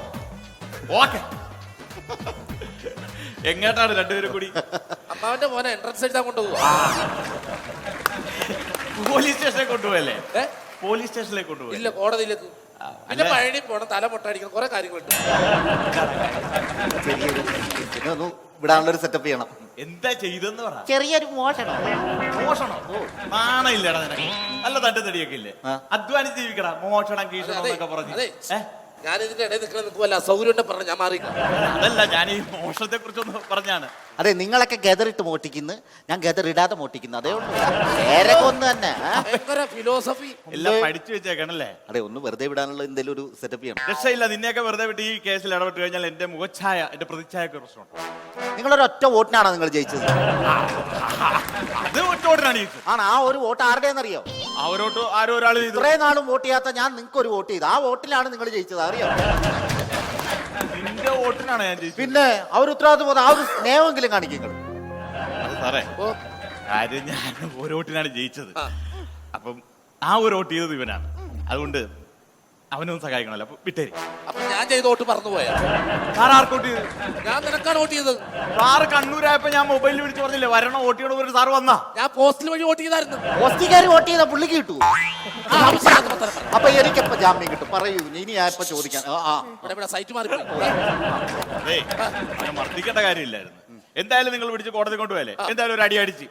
ഓക്കെ. എങ്ങോട്ടാണ് രണ്ടുപേരും കൂടി? അമ്മാവന്റെ മോനെ എൻട്രൻസ് എഴുതാൻ കൊണ്ടുപോവാ. പോലീസ് സ്റ്റേഷനിൽ കൊണ്ടുപോയല്ലേ? പോലീസ് സ്റ്റേഷനിലേക്ക് കൊണ്ടുപോയി. ഇല്ല, കോടതിയിലേക്ക്. പിന്നെ പഴനി പോണം, തല പൊട്ടടിക്കണം, കുറെ കാര്യങ്ങളുണ്ട്. ചെറിയൊരു പിന്നെ ഒന്ന് വിടാനുള്ളൊരു സെറ്റപ്പ് ചെയ്യണം. എന്താ ചെയ്തെന്ന് പറ. ചെറിയൊരു മോഷണം. മോഷണോ? നാണയില്ലടാ നിനക്ക്? നല്ല തട്ടുതടിയൊക്കെ ഇല്ലേ? അധ്വാനിച്ച് ജീവിക്കടാ. മോഷണം കീഷണം എന്നൊക്കെ പറഞ്ഞു. അതെ, ഞാൻ ഇതിന്റെ ഇടയിൽ നിൽക്കുന്ന നിൽക്കുമല്ല, സൗകര്യം പറഞ്ഞ ഞാൻ മാറി. അതല്ല, ഞാൻ ഈ മോഷണത്തെ കുറിച്ചൊന്ന് പറഞ്ഞാണ്. അതെ, നിങ്ങളൊക്കെ ഗദറിട്ട് മോട്ടിക്കുന്നു, ഞാൻ ഗദറിടാതെ മോട്ടിക്കുന്നു. അതേ ഉള്ളൂ, പേരൊക്കെ ഒന്ന് തന്നെ. ഭയങ്കര ഫിലോസഫി എല്ലാം പഠിച്ചു വെച്ചേക്കണല്ലേ? അതെ, ഒന്ന് വെറുതെ വിടാനുള്ള എന്തെങ്കിലും ഒരു സെറ്റപ്പ് ചെയ്യണം. രക്ഷയില്ല, നിന്നെയൊക്കെ വെറുതെ വിട്ട് ഈ കേസിൽ ഇടപെട്ട് കഴിഞ്ഞാൽ എന്റെ മുഖഛായ, എന്റെ പ്രതിച്ഛായൊക്കെ പ്രശ്നമുണ്ട്. നിങ്ങളൊരു ഒറ്റ വോട്ടിനാണോ നിങ്ങൾ ജയിച്ചത്? അത് ഒറ്റോട്ടിനാണ് ജയിച്ചത്. ആണ്. ആ ഒരു വോട്ട് ആരുടെയെന്നറിയോ? അവരോട്ട് ആരോ ഒരാൾ ചെയ്തു. ഇത്രയും നാളും വോട്ട് ചെയ്യാത്ത ഞാൻ നിങ്ങൾക്ക് ഒരു വോട്ട് ചെയ്തു. ആ വോട്ടിലാണ് നിങ്ങൾ ജയിച്ചത്, അറിയോ? നിന്റെ വോട്ടിനാണ് ഞാൻ ജയിച്ചത്. പിന്നെ ആ ഒരു ഉത്തരവാദിത്വം, ആ ഒരു സ്നേഹമെങ്കിലും കാണിക്കും നിങ്ങൾ. അത് സാറേ, കാര്യം ഞാൻ ഒരു വോട്ടിനാണ് ജയിച്ചത്. അപ്പം ആ ഒരു വോട്ട് ചെയ്തത് ഇവനാണ്. അതുകൊണ്ട് അവനൊന്നും സഹായിക്കണല്ലോ. അപ്പൊ വിട്ടേരി. അപ്പൊ ഞാൻ ചെയ്ത വോട്ട് പറന്നുപോയാ? സാർ ആർക്ക് വോട്ട് ചെയ്ത്? ഞാൻ നിനക്കാണ് വോട്ട് ചെയ്തത്. സാറ് കണ്ണൂരായപ്പോ ഞാൻ മൊബൈലിൽ വിളിച്ച് പറഞ്ഞില്ലേ വരണ വോട്ട് ചെയ്യണ ഒരു സാറ് വന്നാ? ഞാൻ പോസ്റ്റിൽ വഴി വോട്ട് ചെയ്തായിരുന്നു. പോസ്റ്റിക്കാർ വോട്ട് ചെയ്ത പുള്ളിക്ക് കിട്ടൂ. അപ്പൊ എനിക്കെപ്പോ ജാമ്യം കിട്ടും? പറയൂ, ഇനി ഞാൻ ഇപ്പൊ ചോദിക്കാൻ. ഇവിടെ സൈറ്റ് മാറി. അതെ, ഞാൻ മർദ്ദിക്കേണ്ട കാര്യമില്ലായിരുന്നു. എന്തായാലും നിങ്ങൾ പിടിച്ച് കോടതി കൊണ്ടുപോയല്ലേ, എന്തായാലും ഒരു അടി അടിച്ച്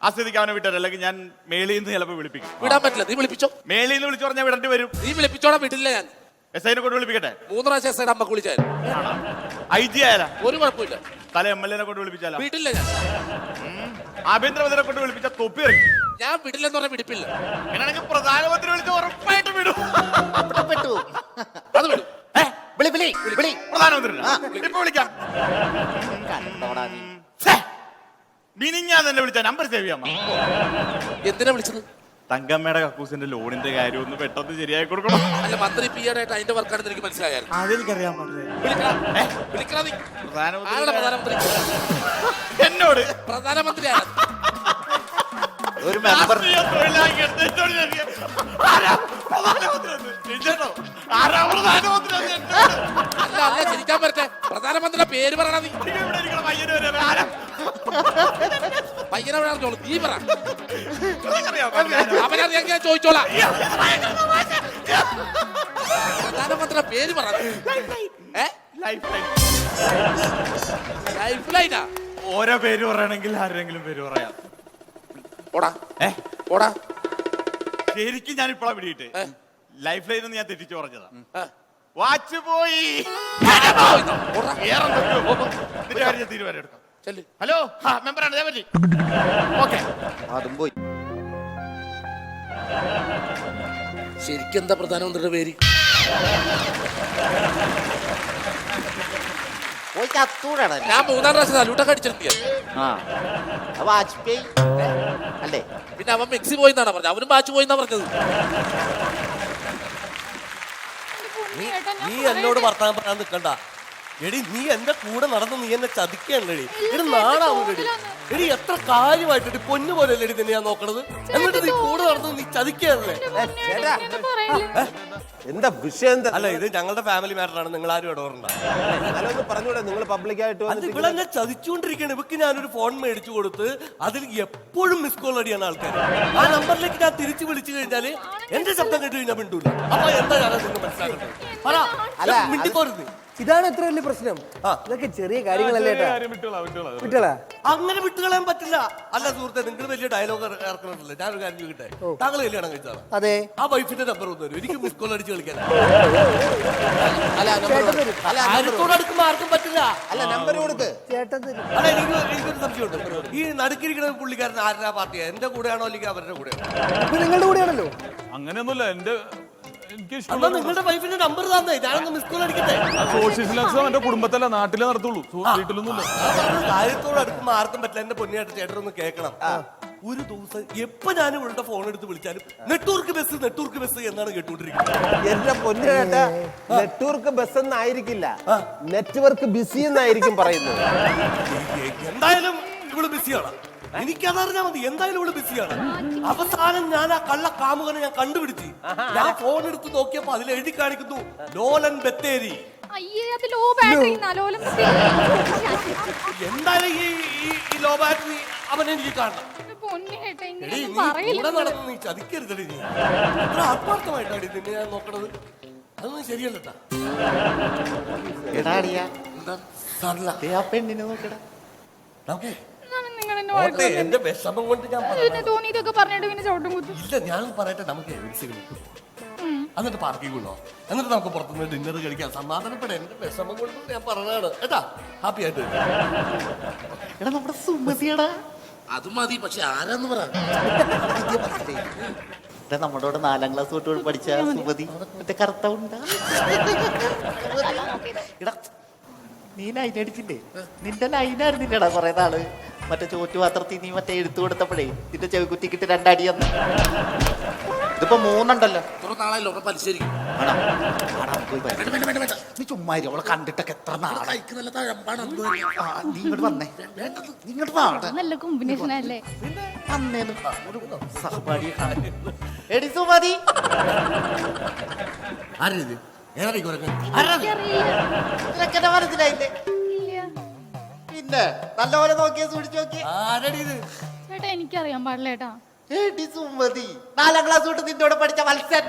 ആ സ്ഥിതിക്ക് അവനെ വിട്ടാൽ, അല്ലെങ്കിൽ ഞാൻ മേളിൽ നിന്ന് ചിലപ്പോ വിളിപ്പിക്കും. വിടാൻ പറ്റില്ല, നീ വിളിപ്പിച്ചോ. മേളിൽ നിന്ന് വിളിച്ചു പറഞ്ഞാൽ വിടേണ്ടി വരും. നീ വിളിപ്പിച്ചോടാ, വിടില്ല ഞാൻ. എസ് ഐനെ കൊണ്ട് വിളിപ്പിക്കട്ടെ? 3 പ്രാവശ്യം എസ് ഐ അമ്മ വിളിച്ചായിരുന്നു. IG ആയാലാ? ഒരു കുഴപ്പമില്ല. തല MLA കൊണ്ട് വിളിപ്പിച്ചാലോ? വീട്ടില്ല ഞാൻ. ആഭ്യന്തരമന്ത്രിയെ കൊണ്ട് വിളിപ്പിച്ച തൊപ്പി ഇറക്കി. ഞാൻ വിടില്ലെന്ന് പറഞ്ഞാൽ വിടിപ്പില്ല. അങ്ങനെയാണെങ്കിൽ പ്രധാനമന്ത്രി വിളിച്ച് ഉറപ്പായിട്ട് വിടും. പെട്ടു. അത് വിടും. വിളി വിളി വിളി. പ്രധാനമന്ത്രി ഇപ്പൊ വിളിക്കാം. ഞാൻ തന്നെ വിളിച്ച നമ്പർ സേവ് ചെയ്യാം. എന്തിനാ വിളിച്ചത്? തങ്കമ്മയുടെ കക്കൂസിന്റെ ലോണിന്റെ കാര്യം ഒന്ന് പെട്ടെന്ന് ശരിയായി കൊടുക്കണം. അല്ല, മന്ത്രി പി ആയിട്ട് അതിന്റെ വർക്കാണെന്ന് എനിക്ക് മനസ്സിലായാലും. അതെനിക്കറിയാൻ പ്രധാനമന്ത്രി എന്നോട് പ്രധാനമന്ത്രി ഒരു മെമ്പർ അല്ല അല്ല ചിരിക്കാൻ പറ്റേ. പ്രധാനമന്ത്രിയുടെ പേര് പറയണ നീ. പയ്യനെ അറിഞ്ഞോളൂ, നീ പറ. അവനറിയാൻ ഞാൻ ചോദിച്ചോളാം. പ്രധാനമന്ത്രിയുടെ പേര് പറ. ലൈഫ് ലൈനാ? ഓരോ പേര് പറയണമെങ്കിൽ ആരെങ്കിലും പേര് പറയാം. ഓടാ ഓടാ. ശരിക്കും ഞാൻ ഇപ്പോഴാ പിടിയിട്ട് ലൈഫ് ലൈൻ ഞാൻ തെറ്റിച്ചു പറഞ്ഞതാ. വാച്ച് പോയി. തീരുമാനം എടുക്കാം. ഹലോ, മെമ്പറാണ്. ഓക്കെ, അതും പോയി. ശരിക്കും എന്താ പ്രധാനമന്ത്രിയുടെ പേര്? പോയി ചത്തൂടാണ്. ഞാൻ 3-ാം പ്രാവശ്യം സല്യൂട്ടൊക്കെ അടിച്ചിട്ടുണ്ട്. വാജ്പേയി അല്ലേ? പിന്നെ അവൻ മെക്സി പോയിന്നാണ് പറഞ്ഞത്. അവനും വാച്ച് പോയിന്നാ പറഞ്ഞത്. നീ എന്നോട് വർത്താനം പറയാൻ നിൽക്കണ്ട. എടി, നീ എന്റെ കൂടെ നടന്ന് നീ എന്നെ ചതിക്കണ്ടടി. എടി, നാണാവുന്നടി. എടി, എത്ര കാര്യമായിട്ടി പൊന്നു പോലെയല്ലേ എടി നിന്നെ ഞാൻ നോക്കണത്. എന്നിട്ട് നീ കൂടെ നടന്ന് നീ ചതിക്കല്ലേ? എന്താ വിഷയം? അല്ല, ഇത് ഞങ്ങളുടെ ഫാമിലി മാറ്ററാണ്. നിങ്ങൾ ആരും ഇടപെടണ്ട. പറഞ്ഞൂടെ, നിങ്ങൾ പബ്ലിക്കായിട്ട് ഇവിടെ എന്നെ ചതിച്ചുകൊണ്ടിരിക്കുകയാണ്. ഇവക്ക് ഞാനൊരു ഫോൺ മേടിച്ചു കൊടുത്ത് അതിൽ എപ്പോഴും മിസ് കോൾ അടിയാണ് ആൾക്കാർ. ആ നമ്പറിലേക്ക് ഞാൻ തിരിച്ചു വിളിച്ചു കഴിഞ്ഞാല് എന്റെ ശബ്ദം കേട്ട് കഴിഞ്ഞാൽ മിണ്ടൂല. അപ്പൊ എന്താ ഞാൻ നിങ്ങൾ മനസ്സിലാക്കണ്ടത്? മിണ്ടിപ്പോരുത്. ഇതാണ് എത്ര വലിയ പ്രശ്നം. ഇതൊക്കെ ചെറിയ കാര്യങ്ങളല്ലേ? വിട്ടോളാ. അങ്ങനെ വിട്ടുകളയാൻ പറ്റില്ല. അല്ല സുഹൃത്തെ, നിങ്ങൾ വലിയ ഡയലോഗ് ഇറക്കണല്ലോ. ഞാനൊരു കാര്യം ചോദിക്കട്ടെ, താങ്കൾ കല്യാണം കഴിച്ചാണ്? അതെ. ആ വൈഫിന്റെ നമ്പർ ഒന്ന് തരും, എനിക്ക് മിസ് കോൾ അടിച്ച് കളിക്കാൻ. ആർക്കോട് അടുക്കുമ്പോ ആർക്കും പറ്റില്ല. അല്ല, നമ്പർ കൊടുക്ക്. അല്ല, എനിക്കൊരു സംശയമുണ്ട്. ഈ നടുക്കിരിക്കുന്ന പുള്ളിക്കാരൻ ആരുടെ പാർട്ടിയാ? എന്റെ കൂടെയാണോ അല്ലെങ്കിൽ അവരുടെ കൂടെയാണോ? നിങ്ങളുടെ കൂടെയാണല്ലോ. അങ്ങനെയൊന്നുമില്ല. നിങ്ങളുടെ വൈഫിന്റെ നമ്പർ തന്നെ, ഞാനൊന്ന് മിസ് കോൾ അടിക്കട്ടെ. സോഷ്യൽ എന്റെ കുടുംബത്തല്ല, നാട്ടിലേ നടത്തുള്ളൂ, വീട്ടിലൊന്നുമില്ല. കാര്യത്തോട് അടുക്കുമ്പോ ആർക്കും പറ്റില്ല. എന്റെ പൊന്നിയായിട്ട് ചേട്ടനൊന്ന് കേൾക്കണം. ഒരു ദിവസം എപ്പോ ഞാൻ ഇവളുടെ ഫോൺ എടുത്ത് വിളിച്ചാലും നെറ്റ്വർക്ക് ബസ് എന്നാണ് കേട്ടുകൊണ്ടിരിക്കുന്നത്. എന്റെ പൊന്നിയേട്ടാ, നെറ്റ്വർക്ക് ബസ് എന്നായിരിക്കില്ല, നെറ്റ്വർക്ക് ബിസി എന്നായിരിക്കും പറയുന്നത്. എന്തായാലും ഇവള് ബിസിയാണ്. എനിക്കതറിഞ്ഞാൽ മതി. എന്തായാലും ഇവള് ബിസിയാണ്. അവസാനം ഞാൻ ആ കള്ള കാമുകനെ ഞാൻ കണ്ടുപിടിച്ച് ഞാൻ ഫോൺ എടുത്ത് നോക്കിയപ്പോ അതിൽ എഴുതി കാണിക്കുന്നു ലോലൻ ബത്തേരി. എന്തായാലും ഈ ലോ ബാറ്ററി അവനെ എനിക്ക് കാണണം. എടീ, അങ്ങനെയൊന്നും നീ പറയില്ല കൂടെ നിങ്ങള്. നടന്ന് നീ ചതിക്കരുതടി നീ. ഇത്ര ആത്മാർത്ഥമായിട്ടാണ് നിന്നെ ഞാൻ നോക്കണത്. അതൊന്നും ശരിയല്ലട്ടാ. എടാ അടിയാ എന്താ സാറില്ല ആ പെണ്ണിനെ നോക്കടാ. നമുക്കേ എന്നാണ് നിങ്ങൾ എന്നെ ഓട്ടെ, വഴക്ക് എന്റെ വിഷമം കൊണ്ട് ഞാൻ പിന്നെ പറഞ്ഞതാ. തോന്നിയതൊക്കെ പറഞ്ഞിട്ട് പിന്നെ ചവിട്ടും കുത്തും. ഇല്ല, ഞാൻ പറയട്ടെ, നമുക്ക് എന്നിട്ട് പാർക്കിങ്ങുള്ളോ, എന്നിട്ട് നമുക്ക് പുറത്തുനിന്ന് ഡിന്നർ കഴിക്കാം, സമാധാനപ്പെടാം. എന്റെ വിഷമം കൊണ്ട് ഞാൻ പറഞ്ഞതാണ് കേട്ടാ. ഹാപ്പി ആയിട്ട് എടാ നമ്മുടെ സുമതിയടാ. അത് മതി, പക്ഷെ ആരാന്ന് പറ. എടാ നമ്മളോട് 4ാം ക്ലാസ് തൊട്ട് പഠിച്ച സുമതി, മറ്റേ കറുത്ത ഉണ്ടാ. എടാ നീ ലൈൻ അടിച്ചില്ലേ? നിന്റെ ലൈനായിരുന്നില്ലടാ കുറെ നാള്. മറ്റേ ചോറ്റുപാത്രത്തിൽ നീ മറ്റേ എടുത്തു കൊടുത്തപ്പോഴേ നിന്റെ ചെവിക്കുറ്റിക്കിട്ട് 2 അടി വന്നു. ഇതിപ്പോ 3 ഉണ്ടല്ലോ. കുറെ നാളായല്ലോ അവിടെ പരിശീലിക്കും. ആണോ? നീ ചുമ്മാ ഇരി, അവളെ കണ്ടിട്ടൊക്കെ എത്ര നാളായി. നല്ല തഴമ്പാണ്. നീ ഇങ്ങോട്ട് വന്നേ, നീ ഇങ്ങോട്ട് വാ. നല്ല കോമ്പിനേഷൻ അല്ലേ? അന്നേലും ഒരു സഹപാഠിയെ കാണാൻ. എടി സുമതി, ആരിത്? ഏതാ കുരങ്ങൻ? നിനക്കെന്നെ മനസ്സിലായില്ലേ? പിന്നെ നല്ലപോലെ നോക്കിയാ സൂക്ഷിച്ചു നോക്കിയേ. ആരടി ഇത്? ചേട്ടാ എനിക്കറിയാൻ പാടില്ല ചേട്ടാ. എടി സുമതി, 4ാം ക്ലാസ് തൊട്ട് നിന്റെ കൂടെ പഠിച്ച മത്സൻ.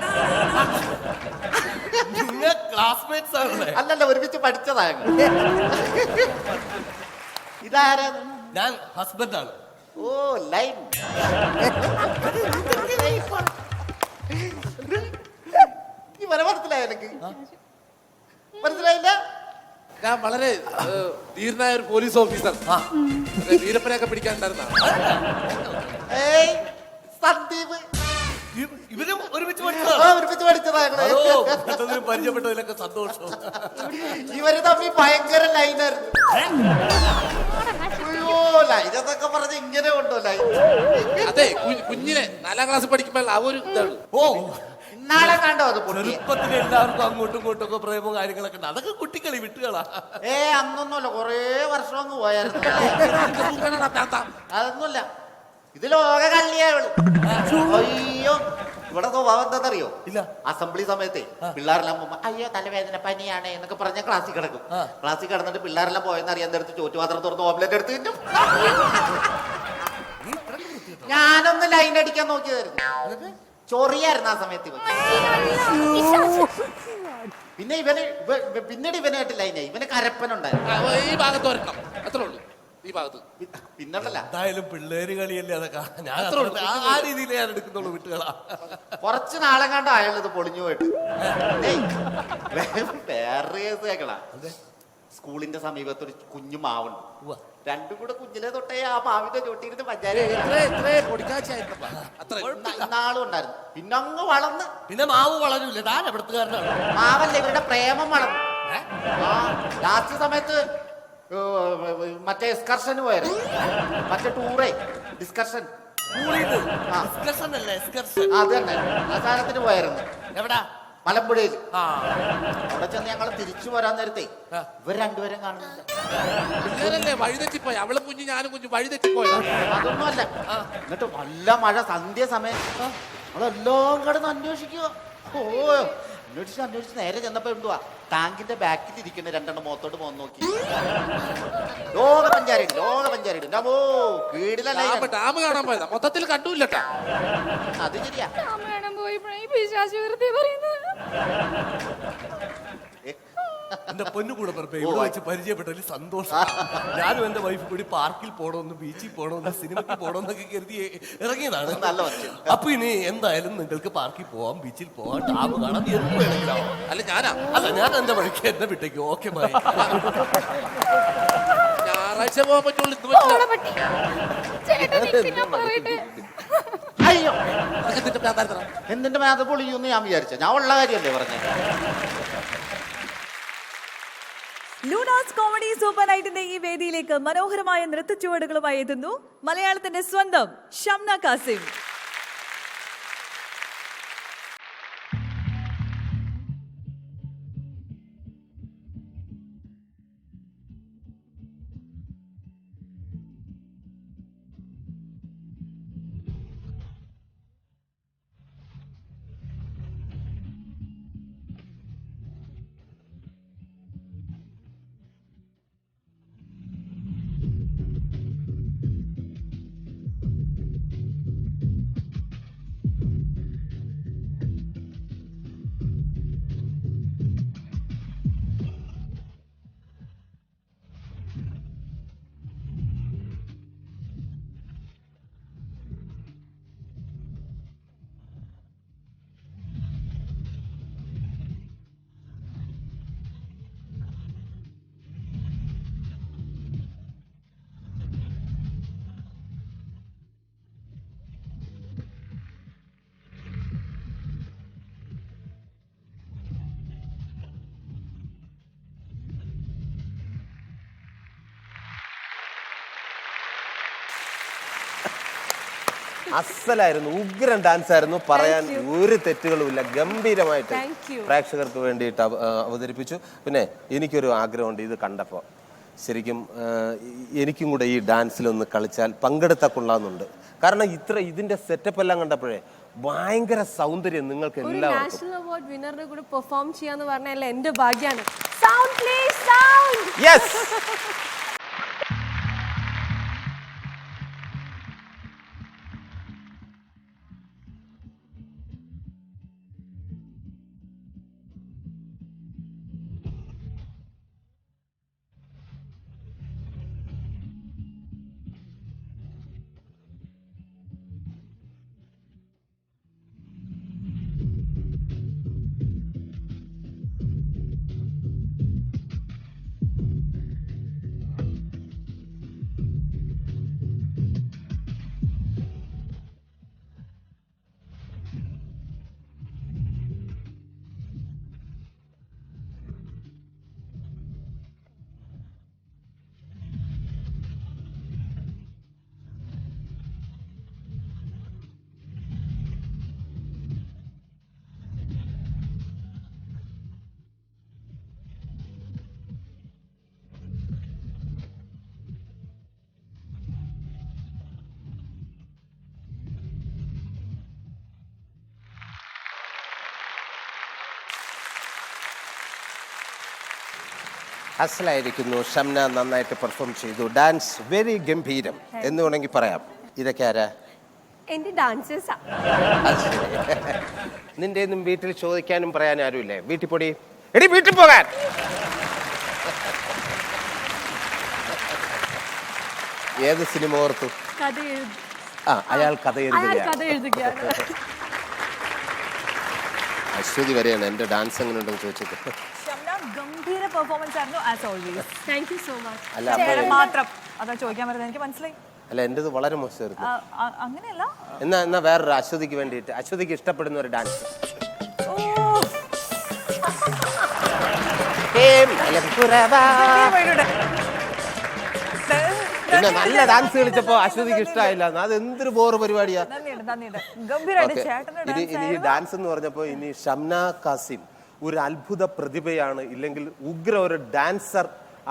നിങ്ങൾ ക്ലാസ്മേറ്റ്സ് ആണല്ലേ? അല്ലല്ല, ഒരുമിച്ച് പഠിച്ചതാണ്. ഇതാരാ? ഞാൻ ഹസ്ബൻഡാണ്. ഓ ലൈൻ. ഇവനെ മനസ്സിലായോ എനിക്ക്? മനസ്സിലായില്ല? ഞാൻ വളരെ ധീരനായ ഒരു പോലീസ് ഓഫീസർ. വീരപ്പനെയൊക്കെ പിടിക്കാനുണ്ടായിരുന്ന ഏയ് സന്ദീപ്. ഇവരും ഒരുമിച്ച് ഒരുമിച്ച് പഠിച്ചതാണ്. പരിചയപ്പെട്ടതിലൊക്കെ സന്തോഷം. ഇവര് തമ്മിൽ ഭയങ്കര ലൈനായിരുന്നു. അയ്യോ ലൈനൊക്കെ പറഞ്ഞ് ഇങ്ങനെ ഉണ്ടോ ലൈൻ? അതെ, കുഞ്ഞിനെ 4ാം ക്ലാസ്സിൽ പഠിക്കുമ്പോൾ ആ ഒരു ഇതാണ്. ഓ, നാളെ കണ്ടോ അത് പൊട്ടിയെ? ചെറുപ്പത്തിൽ എല്ലാവർക്കും അങ്ങോട്ടും ഇങ്ങോട്ടും ഒക്കെ പ്രേമവും കാര്യങ്ങളൊക്കെ ഉണ്ട്. അതൊക്കെ കുട്ടിക്കളി വിട്ടുകളാ. അന്നൊന്നുമല്ല, കൊറേ വർഷം അങ്ങ് പോയായിരുന്നു. അതൊന്നുമില്ല, ഇത് ലോക കള്ളിയാണ്. അയ്യോ, ഇവിടെ സ്വഭാവം എന്താണെന്നറിയോ? ഇല്ല. അസംബ്ലി സമയത്തെ പിള്ളേരെല്ലാം പോകുമ്പോ അയ്യോ തലവേദന പനിയാണ് എന്നൊക്കെ പറഞ്ഞ ക്ലാസ്സിൽ കിടക്കും. ക്ലാസ്സിൽ കിടന്നിട്ട് പിള്ളേരെല്ലാം പോയെന്ന് അറിയാൻ നേരത്ത് ചോറ്റുപാത്രം തുറന്ന് ഓംലെറ്റ് എടുത്ത് തിന്നും. ഞാനൊന്ന് ലൈൻ അടിക്കാൻ നോക്കിയതായിരുന്നു. ചൊറിയായിരുന്നു ആ സമയത്ത്. പിന്നെ പിന്നീട് ഇവനായിട്ട് ലൈനായി. ഇവന് കരപ്പനുണ്ടായിരുന്നു. ഈ ഭാഗത്ത് ഒരെണ്ണം അത്രേ ഉള്ളൂ. ഈ ഭാഗത്ത് പിന്നല്ല, എന്തായാലും പിള്ളേര് കളിയല്ലേ അതൊക്കെ. ഞാൻ ആ രീതിയിൽ ഞാൻ എടുക്കുന്നുള്ളൂ വിട്ടുകളാ. കുറച്ച് നാളെ കണ്ട അയാൾ ഇത് പൊളിഞ്ഞു പോയിട്ട്. വേറെ കേസ് കേൾക്കണ. സ്കൂളിന്റെ സമീപത്ത് ഒരു കുഞ്ഞു മാവുണ്ട്. രണ്ടും കൂടെ കുഞ്ഞിലെ തൊട്ടേ ആ മാവിന്റെ ചോട്ടിയിരുന്ന് പഞ്ചാര നാളും ഉണ്ടായിരുന്നു. പിന്നെ അങ്ങ് വളർന്ന്. പിന്നെ മാവ് വളരൂല്ലേ? താൻ എവിടത്തുകാരനാണ്? മാവല്ല, ഇവരുടെ പ്രേമം വളർന്നു. ലാസ്റ്റ് സമയത്ത് മറ്റേ എക്സ്കർഷന് പോയായിരുന്നു. മറ്റേ ടൂറേ ഡിസ്കർഷൻ. അത് തന്നെ, ആ സാധനത്തിന് പോയായിരുന്നു. എവിടാ? മലമ്പുഴയിൽ. അവിടെ ചെന്ന് ഞങ്ങൾ തിരിച്ചു പോരാൻ നേരത്തെ ഇവർ രണ്ടുപേരും കാണുന്നില്ല. പിള്ളേരല്ലേ വഴിതെറ്റിപ്പോയി. അവളും കുഞ്ഞു ഞാനും കുഞ്ഞു വഴിതെറ്റിപ്പോയി. അതൊന്നുമല്ല. എന്നിട്ട് നല്ല മഴ സന്ധ്യ സമയം നമ്മളെല്ലാം കിടന്ന് അന്വേഷിക്കുക. ഓ അന്വേഷിച്ച് നേരെ ചെന്നപ്പോ എന്തുവാ, ടാങ്കിന്റെ ബാക്കിൽ ഇരിക്കുന്ന 2 മുഖത്തോട്ട് പോകുന്ന നോക്കി. ലോക പഞ്ചായത്ത് ഡാമോ വീടിലല്ലേ ഡാം കാണാൻ പോയതാ, മൊത്തത്തിൽ കണ്ടൂല്ലട്ടാ. അത് ശരിയാ. എന്റെ പൊന്നു കൂടെ ഇവിടെ വെച്ച് പരിചയപ്പെട്ടതിൽ സന്തോഷം. ഞാനും എന്റെ വൈഫ് കൂടി പാർക്കിൽ പോണോന്ന്, ബീച്ചിൽ പോണോന്ന്, സിനിമയ്ക്ക് പോണോന്നൊക്കെ കരുതി ഇറങ്ങിയതാണ്. അപ്പൊ ഇനി എന്തായാലും നിങ്ങൾക്ക് പാർക്കിൽ പോവാം, ബീച്ചിൽ പോവാം, ഡാം കാണാം, എന്ത് വേണമെങ്കിലും. അല്ല ഞാൻ എന്റെ വഴിക്ക് എന്നെ വിട്ടേക്കും. Okay bye. ഞായറാഴ്ച പോകാൻ പറ്റുള്ളൂ. അയ്യോ എന്തിന്റെ മേത പൊളിയൂന്ന് ഞാൻ വിചാരിച്ച. ഞാൻ ഉള്ള കാര്യമല്ലേ പറഞ്ഞത്. ലൂണാസ് കോമഡി സൂപ്പർ നൈറ്റിന്റെ ഈ വേദിയിലേക്ക് മനോഹരമായ നൃത്തച്ചുവടുകളുമായി എത്തുന്നു മലയാളത്തിന്റെ സ്വന്തം ഷംന കാസിം. അസലായിരുന്നു, ഉഗ്രൻ ഡാൻസ് ആയിരുന്നു, പറയാൻ ഒരു തെറ്റുകളുമില്ല. ഗംഭീരമായിട്ട് പ്രേക്ഷകർക്ക് വേണ്ടിയിട്ട് അവതരിപ്പിച്ചു. പിന്നെ എനിക്കൊരു ആഗ്രഹമുണ്ട്, ഇത് കണ്ടപ്പോൾ ശരിക്കും എനിക്കും കൂടെ ഈ ഡാൻസിലൊന്ന് കളിച്ചാൽ പങ്കെടുത്താൽ കൊള്ളാമെന്നുണ്ട്. കാരണം ഇതിന്റെ സെറ്റപ്പ് എല്ലാം കണ്ടപ്പോഴേ ഭയങ്കര സൗന്ദര്യം നിങ്ങൾക്ക് എല്ലാവർക്കും. നാഷണൽ അവാർഡ് വിന്നറിനെ കൂടെ പെർഫോം ചെയ്യാന്ന് പറഞ്ഞാൽ എന്റെ ഭാഗ്യാണ്. Sound please, sound. യെസ്. അസലായിരിക്കുന്നു. ഷംന നന്നായിട്ട് പെർഫോം ചെയ്തു. ഡാൻസ് വെരി ഗംഭീരം എന്ന് വേണമെങ്കിൽ പറയാം. ഇതൊക്കെ ആരാ? എന്റെ ഡാൻസേഴ്സാ. നിന്റെ ഒന്നും വീട്ടിൽ ചോദിക്കാനും പറയാനും ആരുമില്ലേ? വീട്ടിൽ പൊടി എടി, വീട്ടിൽ പോകാൻ. ഏത് സിനിമ ഓർത്തു? അയാൾ കഥ എഴുതുകയാണ്. അശ്വതി വരെയാണ് എന്റെ ഡാൻസ് എങ്ങനെ ഉണ്ടെന്ന് ചോദിച്ചത്. ഗംഭീര പെർഫോമൻസ് ആയിരുന്നു as always. Thank you so much. അല്ല മാത്രം അതാ ചോദിക്കാൻ പറ്റുന്നത്, എനിക്ക് മനസ്സിലായി. അല്ല, എന്റേത് വളരെ മോശമായിരുന്നു. അങ്ങനെയല്ല. എന്നാ വേറൊരു അശ്വതിക്ക് വേണ്ടിയിട്ട്, അശ്വതിക്ക് ഇഷ്ടപ്പെടുന്ന ഒരു ഡാൻസ്. പിന്നെ നല്ല ഡാൻസ് കളിച്ചപ്പോ അശ്വതിക്ക് ഇഷ്ടമായില്ല. അത് എന്തൊരു ബോറ് പരിപാടിയാ. ഇനി ഈ ഡാൻസ് എന്ന് പറഞ്ഞപ്പോ ഇനി ഷംന കാസിം ഒരു അത്ഭുത പ്രതിഭയാണ്, ഇല്ലെങ്കിൽ ഉഗ്ര ഒരു ഡാൻസർ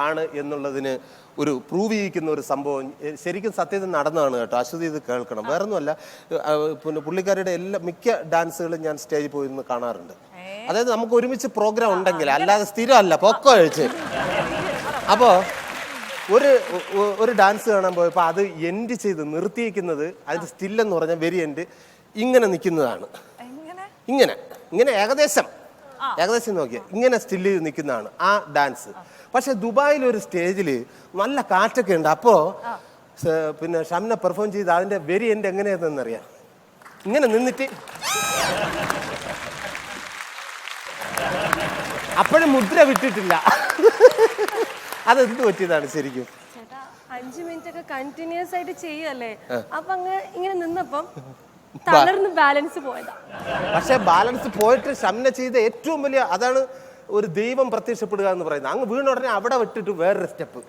ആണ് എന്നുള്ളതിന് ഒരു പ്രൂവ് ചെയ്യിക്കുന്ന ഒരു സംഭവം ശരിക്കും സത്യത്തിൽ നടന്നതാണ് കേട്ടോ. അശ്വതി ഇത് കേൾക്കണം. വേറൊന്നുമല്ല, പിന്നെ പുള്ളിക്കാരുടെ മിക്ക ഡാൻസുകളും ഞാൻ സ്റ്റേജിൽ പോയി നിന്ന് കാണാറുണ്ട്. അതായത് നമുക്ക് ഒരുമിച്ച് പ്രോഗ്രാം ഉണ്ടെങ്കിൽ, അല്ലാതെ സ്ഥിരമല്ല പൊക്കോ കഴിച്ച്. അപ്പോൾ ഒരു ഡാൻസ് കാണാൻ പോയപ്പോൾ അത് എൻഡ് ചെയ്ത് നിർത്തിയിരിക്കുന്നത്, അതിന്റെ സ്റ്റില്ലെന്ന് പറഞ്ഞാൽ വെരി എൻഡ് ഇങ്ങനെ നിൽക്കുന്നതാണ്. ഇങ്ങനെ ഏകദേശം നോക്കിയാൽ ഇങ്ങനെ സ്റ്റില്ല് നിൽക്കുന്നതാണ് ആ ഡാൻസ്. പക്ഷെ ദുബായിൽ ഒരു സ്റ്റേജിൽ നല്ല കാറ്റൊക്കെ ഉണ്ട്. അപ്പോൾ പിന്നെ ഷംന പെർഫോം ചെയ്ത് അതിന്റെ വെരി എൻഡ് എങ്ങനെയാണെന്നറിയാം. ഇങ്ങനെ നിന്നിട്ട് അപ്പോഴും മുദ്ര വിട്ടിട്ടില്ല. അതെന്ത് പറ്റിയതാണ് ശരിക്കും? 5 മിനിറ്റ് ഒക്കെ കണ്ടിന്യൂസ് ആയിട്ട് ചെയ്യല്ലേ, അപ്പൊ ഇങ്ങനെ നിന്നപ്പം തളർന്ന് ബാലൻസ് പോയതാ. പക്ഷെ ബാലൻസ് പോയിട്ട് ഷംന ചെയ്ത ഏറ്റവും വലിയ അതാണ് ഒരു ദൈവം പ്രത്യക്ഷപ്പെടുക എന്ന് പറയുന്നത്. അങ്ങ് വീണ ഉടനെ അവിടെ വിട്ടിട്ട് വേറൊരു സ്റ്റെപ്പ്.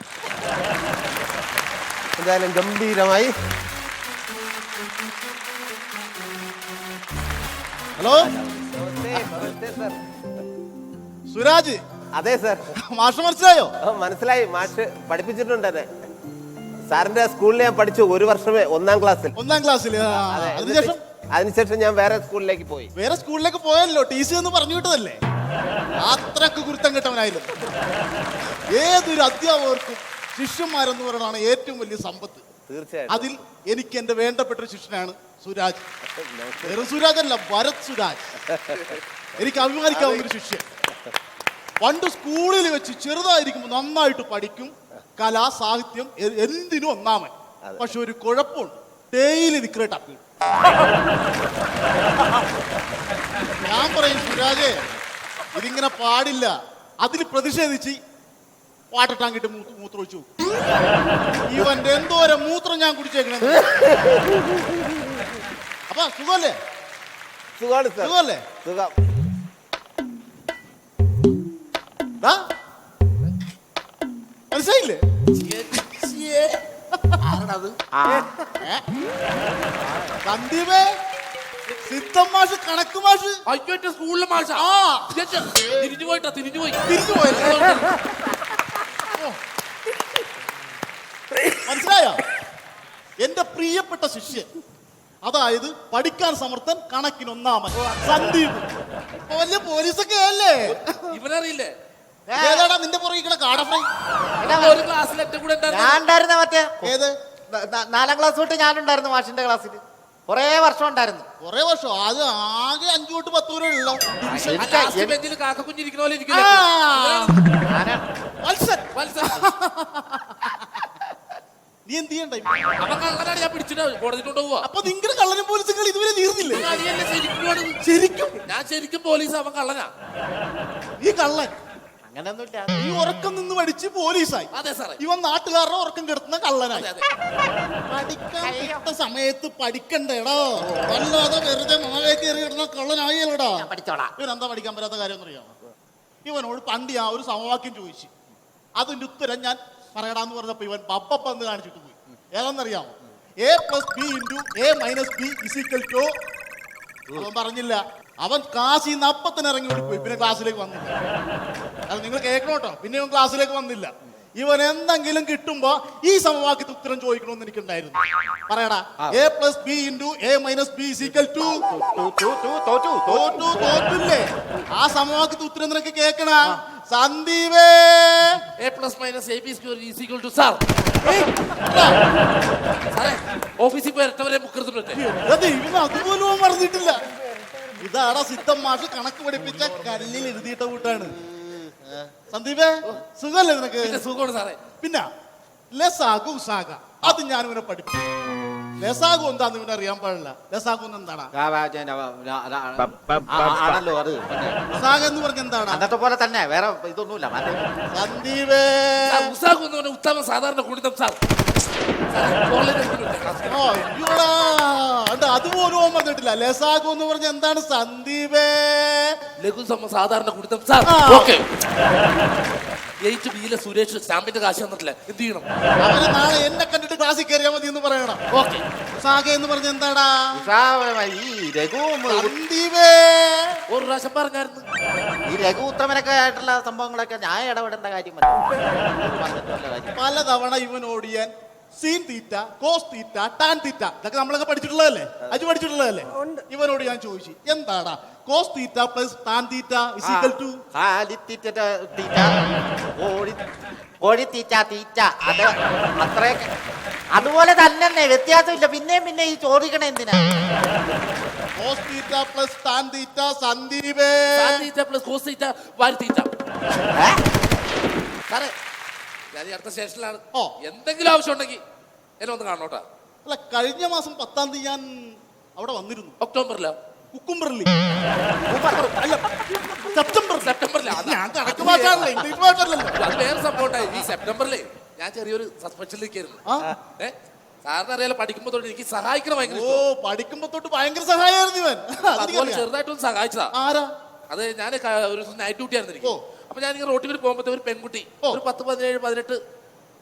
എന്തായാലും ഗംഭീരമായി. ഹലോ സുരാജ്. അതെ സർ. മാഷ് മനസ്സിലായോ? മനസ്സിലായി. മാഷ് പഠിപ്പിച്ചിട്ടുണ്ട് എന്നെ. സാറിന്റെ സ്കൂളിൽ ഞാൻ പഠിച്ചു 1 വർഷമേ, 1ാം ക്ലാസ്സിൽ. അതിനുശേഷം ഞാൻ വേറെ സ്കൂളിലേക്ക് പോയി. വേറെ സ്കൂളിലേക്ക് പോയല്ലോ, TC എന്ന് പറഞ്ഞു വിട്ടതല്ലേ. അത്രക്ക് ഗുരുത്തം കിട്ടവനായിരുന്നു. ഏതൊരു അധ്യാപകർക്കും ശിഷ്യന്മാരെന്ന് പറയുന്നതാണ് ഏറ്റവും വലിയ സമ്പത്ത്. തീർച്ചയായും. അതിൽ എനിക്ക് എന്റെ വേണ്ടപ്പെട്ട ഒരു ശിഷ്യനാണ് സുരാജ്. വെറും സുരാജ് അല്ല, ഭരത് സുരാജ്. എനിക്ക് അഭിമാനിക്കാവുന്ന ഒരു ശിഷ്യൻ. പണ്ട് സ്കൂളിൽ വെച്ച് ചെറുതായിരിക്കുമ്പോൾ നന്നായിട്ട് പഠിക്കും, കലാ സാഹിത്യം എന്തിനും ഒന്നാമൻ. പക്ഷെ ഒരു കുഴപ്പമുണ്ട്, ഡെയിലി വിക്രേറ്റ് അപ്പീൽ. ഞാൻ പറയും സുരാജേ, ഇതിങ്ങനെ പാടില്ല. അതിൽ പ്രതിഷേധിച്ച് വാട്ടർ ടാങ്കിട്ട് മൂത്രമൊഴിച്ചു. ഇവന്റെ എന്തോരം മൂത്രം ഞാൻ കുടിച്ചേക്കണേ. അപ്പൊ സുഖല്ലേ? സുഖല്ലേ? സുഖം. മനസ്സിലായില്ലേ? ആണത് സന്ദീപേ സിദ്ധം മാഷ് കണക്ക് മാഷ് അയ്യോ എന്റെ സ്കൂളിലെ മാഷ തിരിഞ്ഞു പോയിട്ടാ തിരിഞ്ഞു പോയി മനസ്സിലായോ? എന്റെ പ്രിയപ്പെട്ട ശിഷ്യൻ, അതായത് പഠിക്കാൻ സമർത്ഥൻ, കണക്കിനൊന്നാമൻ സന്ദീപ്. വലിയ പോലീസൊക്കെ അല്ലേ? ഇവനറിയില്ലേ ഏതാടാ നിന്റെ പുറകിൽ കാടഫ്രൈ? ഒരു ക്ലാസ്സിൽ എന്റെ കൂടെ ഞാൻ ഉണ്ടായിരുന്ന മറ്റേ ഏത് 4ാം ക്ലാസ് തൊട്ട് ഞാനുണ്ടായിരുന്നു മാഷിന്റെ ക്ലാസ്സിൽ കുറെ വർഷം ഉണ്ടായിരുന്നു. കൊറേ വർഷം? അത് ആകെ 5 തൊട്ട് 10 വരെ ഉള്ളൂ. ബെഞ്ചിൽ കാക്ക കുഞ്ഞിരിക്കുന്ന പോലെ ഇരിക്കില്ല നീ എന്ത് ചെയ്യണ്ട? അവൻ കള്ളനാണ്, ഞാൻ പിടിച്ചിട്ട് കോടതി കൊണ്ടുപോവാ. അപ്പൊ നിങ്ങളുടെ കള്ളനും പോലീസുകൾ ഇതുവരെ തീർന്നില്ലേ? ശരിക്കും ഞാൻ ശരിക്കും പോലീസ്, അവൻ കള്ളനാ. നീ കള്ളൻ. അങ്ങനെയൊന്നുമില്ല. ഈ ഉറക്കം നിന്ന് പഠിച്ച് പോലീസായി. അതെ സാറേ. ഇവൻ നാട്ടുകാരുടെ ഉറക്കം കെടുത്തുന്ന കള്ളനായി. അതെ. പഠിക്കാൻ കിട്ട സമയത്ത് പഠിക്കണ്ടേടോ, അല്ലാതെ വെറുതെ മാവേക്ക് കയറി കിടന്ന കള്ളനായില്ലടാ. പഠിച്ചോളാം. ഇവൻ എന്താ പഠിക്കാൻ പറ്റാത്ത കാര്യം അറിയാമോ? ഇവനോട് പണ്ട് ഞാൻ ഒരു സമവാക്യം ചോദിച്ചു, അതിന്റെ ഉത്തരം ഞാൻ പറയടാന്ന് പറഞ്ഞപ്പോ ഇവൻ പപ്പന്ന് കാണിച്ചിട്ട് പോയി. ഏതാണെന്നറിയാമോ? A+B × A - അവൻ പറഞ്ഞില്ല. അവൻ ക്ലാസ്സിൽ നിന്ന് അപ്പത്തിന് ഇറങ്ങി ഓടിപ്പോയി, പിന്നെ ക്ലാസ്സിലേക്ക് വന്നില്ല. അത് നിങ്ങൾ കേൾക്കണം കേട്ടോ. പിന്നെ ഇവൻ ക്ലാസ്സിലേക്ക് വന്നില്ല. ഇവൻ എന്തെങ്കിലും കിട്ടുമ്പോ ഈ സമവാക്യത്തെ ഉത്തരം ചോദിക്കണമെന്ന് എനിക്കുണ്ടായിരുന്നു. പറയടാ. A+B × A - B = തോറ്റില്ലേ? ആ സമവാക്യത്തെ ഉത്തരം നിനക്ക് കേൾക്കണ സന്ദീപേ. A+- AB² = sir. സാറേ ഓഫീസിൽ പോയി ഇരട്ടവരെ ബുക്കെടുത്തിട്ടുണ്ട്. ഇവന് അതുപോലും അവൻ പറഞ്ഞിട്ടില്ല. ഇതാടാ സിദ്ധം മാഷ് കണക്ക് പഠിപ്പിച്ച കല്ലിൽ എഴുതിയിട്ട കൂട്ടാണ്. സന്ദീപേ, സുഖല്ലേ നിനക്ക്? സുഖമാണ് സാറേ. പിന്നെ ലസാഗു ഉസാഗ അത് ഞാൻ ഇവനെ പഠിപ്പിച്ചു. ലസാഗു എന്താന്ന് ഇവനെ അറിയാൻ പാടില്ല. ലസാഗു എന്താണ്? ആണല്ലോ അത്. ഉസാഗ എന്ന് പറഞ്ഞ എന്താണ്? അന്നത്തെ പോലെ തന്നെ, വേറെ ഇതൊന്നുമില്ല. സന്ദീപേ, ഉസാഗു എന്ന് പറഞ്ഞ ഉത്തമ സാധാരണ കുടിതം സാർ. അതുപോലും ഓൻ വന്നിട്ടില്ല. ലസാഗു എന്ന് പറഞ്ഞ എന്താണ് സന്ദീപേ? ലഘു സാധാരണ കുടിതം സാർ. ഓക്കെ. ബിയിലെ സുരേഷ് സ്റ്റാമ്പിന്റെ കാശ് തന്നിട്ടില്ല, എന്ത് ചെയ്യണം? അവനെ നാളെ എന്നെ കണ്ടിട്ട് ക്ലാസ്സിൽ കയറിയാൽ മതി എന്ന് പറയണം. ഓക്കെ. ഉസാഗ എന്ന് പറഞ്ഞ എന്താടാ? ഈ രഘു സന്ദീപേ, ഒരു പ്രാവശ്യം പറഞ്ഞായിരുന്നു. ഈ രഘു ഉത്തമനൊക്കെ ആയിട്ടുള്ള സംഭവങ്ങളൊക്കെ ഞാൻ ഇടപെടേണ്ട കാര്യം പലതവണ ഇവൻ ഓടിയാൻ sin theta, cos theta, tan theta ഇതൊക്കെ നമ്മളൊക്കെ പഠിച്ചിട്ടുള്ളതല്ലേ? അജു പഠിച്ചിട്ടുള്ളതല്ലേ? ഇവനോട് ഞാൻ ചോദിച്ചു, എന്താടാ cos theta plus tan theta = കോഴിത്തീറ്റ തീറ്റ. അത് അത്രയൊക്കെ അതുപോലെ തന്നെ, വ്യത്യാസമില്ല. പിന്നെ ഈ ചോദിക്കണ എന്തിനാ? Cos theta plus tan theta സന്ദീപേ. Tan theta plus cos theta വാരി തീറ്റ. സാറേ ഞാൻ ഈ അടുത്ത സ്റ്റേഷനിലാണ്. എന്തെങ്കിലും ആവശ്യം ഉണ്ടെങ്കിൽ എന്നെ ഒന്ന് കാണോട്ടാ. അല്ല, കഴിഞ്ഞ മാസം 10-ാം തീയതി ഞാൻ അവിടെ വന്നിരുന്നു. ഒക്ടോബറിലോ? കുക്കുംബറിൽ അല്ല, സെപ്റ്റംബറിൽ. ഞാൻ കണക്ക് അത് വേറെ സംഭവം ഉണ്ടായി. ഈ സെപ്റ്റംബറിലേ ഞാൻ ചെറിയൊരു സസ്പെൻഷനിലേക്കായിരുന്നു. സാറിന് അറിയാലോ, പഠിക്കുമ്പോ തൊട്ട് എനിക്ക് സഹായിക്കണം ഭയങ്കര. പഠിക്കുമ്പോ തൊട്ട് ഭയങ്കര സഹായമായിരുന്നു ഇവൻ. അതുപോലെ ചെറുതായിട്ടൊന്ന് സഹായിച്ചതാ. ആരാ? അത് ഞാൻ ഒരു നൈറ്റ് ഡ്യൂട്ടി ആയിരുന്നു എനിക്ക്. അപ്പൊ ഞാൻ ഇങ്ങനെ റോട്ടിൽ പോകുമ്പോഴത്തെ ഒരു പെൺകുട്ടി, ഒരു 10, 17,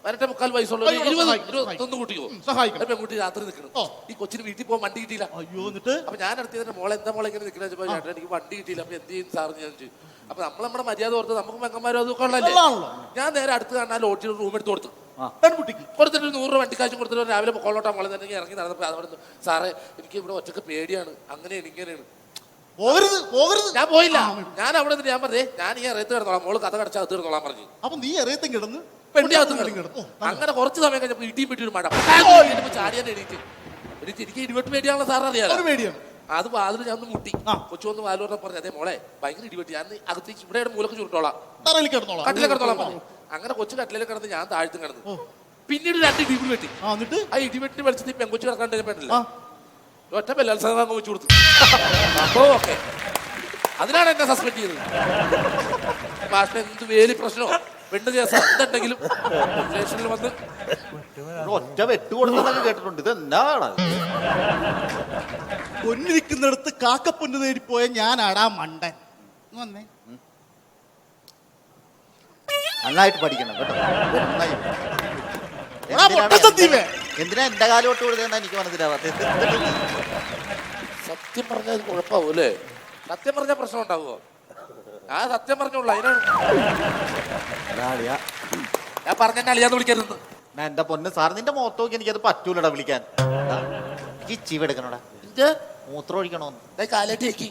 18 മുക്കാൽ വയസ്സുള്ള 21 കുട്ടിയോ പെൺകുട്ടി രാത്രി നിൽക്കണം. ഈ കൊച്ചിന് വീട്ടിൽ പോകാൻ വണ്ടി കിട്ടിയില്ല. അയ്യോ, എന്നിട്ട് അപ്പൊ ഞാൻ അടുത്ത് മോളെ എന്താ മോളെ ഇങ്ങനെ നിൽക്കുന്ന ചേട്ടാ, എനിക്ക് വണ്ടി കിട്ടിയില്ല. അപ്പൊ എന്ത് ചെയ്യും സാറിന് ഞാൻ ചോദിച്ചു. അപ്പൊ നമ്മുടെ മര്യാദ ഓർത്ത് നമുക്ക് മെങ്ങന്മാരും അതൊക്കെ ഉള്ളല്ലേ. ഞാൻ നേരെ അടുത്ത് കാണാൻ ലോഡ്ജിൽ റൂം എടുത്ത് കൊടുത്തു. പെൺകുട്ടിക്ക് കൊടുത്തിട്ട് 100 രൂപ വണ്ടിക്കാശും കൊടുത്തിട്ട് രാവിലെ കൊള്ളോട്ടാ മോളെ തന്നെ ഇറങ്ങി നടന്നപ്പോ അവിടെ സാറേ എനിക്ക് ഇവിടെ ഒറ്റക്ക് പേടിയാണ്, അങ്ങനെയാണ് ഇങ്ങനെയാണ്. പോകരുത്. ഞാൻ പോയില്ല. ഞാൻ അവിടെ നിന്ന് ഞാൻ പറഞ്ഞേ ഞാൻ ഈ എറിയത്ത് കിടന്നോളാം, മോള് കഥ കടച്ചാൽ അത് കിടന്നോളാം പറഞ്ഞു. അപ്പൊ നീ എറിയത്തും കിടന്ന് അങ്ങനെ കുറച്ച് സമയം കഴിഞ്ഞപ്പോ ഇടിയും പെട്ടി ഒരു മഴ ചാടിയാൻ എണീറ്റ് എനിക്ക് ഇടിവെട്ട് പേടിയാണല്ലോ സാർ അറിയാലോ. അത് വാതിൽ ഞാൻ ഒന്ന് മുട്ടി. കൊച്ചു വന്ന് വാലോടെ പറഞ്ഞു, അതേ മോളെ ഭയങ്കര ഇടിവെട്ടി, ഞാൻ അകത്തേക്ക് ഇവിടെ മൂലക്ക് ചുരുട്ടോളാം, കട്ടിലെ കിടന്നോളാം പറഞ്ഞു. അങ്ങനെ കൊച്ചു കട്ടിലേക്ക് കിടന്ന് ഞാൻ താഴ്ത്തും കിടന്നു. പിന്നീട് 2 ഇടിവിൽ വെട്ടി. ആ ഇടിവെട്ടി വലിച്ചത് ഈ പെങ്കൊച്ചു കിടക്കാണ്ട് പെണ്ണില്ല ഒറ്റ ബലാത്സംഗം വെച്ചു കൊടുത്തു. ഓക്കെ, അതിനാണ് എന്നെ സസ്പെൻഡ് ചെയ്തത്. മാഷിന് എന്ത് വേലി പ്രശ്നമോ പെണ്ണ് കേസോ എന്തുണ്ടെങ്കിലും സ്റ്റേഷനിൽ വന്ന് ഒറ്റ വെട്ട് കൊടുത്തൊക്കെ കേട്ടിട്ടുണ്ട്. ഇത് എന്താണ് പൊന്നിരിക്കുന്നിടത്ത് കാക്കപ്പൊന്ന് തേടിപ്പോയ ഞാനാടാ മണ്ടൻ. വന്നേ, നന്നായിട്ട് പഠിക്കണം കേട്ടോ. എന്തിനാ എന്റെ കാലോട്ട് കൊടുത്തേണ്ട എനിക്ക് മനസ്സിലാവാത്ത സത്യം പറഞ്ഞാൽ കുഴപ്പമാവും അല്ലേ? സത്യം പറഞ്ഞാൽ പ്രശ്നം ഉണ്ടാവുമോ? ഞാൻ സത്യം പറഞ്ഞോളൂ. അതിനാണ് ഞാൻ പറഞ്ഞ അളിയാന്ന് വിളിക്കരുത്. എന്റെ പൊന്ന് സാർ നിന്റെ മുഖത്ത് നോക്കി എനിക്കത് പറ്റൂലടാ വിളിക്കാൻ. ഈ ചീവ് എടുക്കണോടാ, മൂത്രം ഒഴിക്കണോന്ന് കാലേറ്റേക്ക്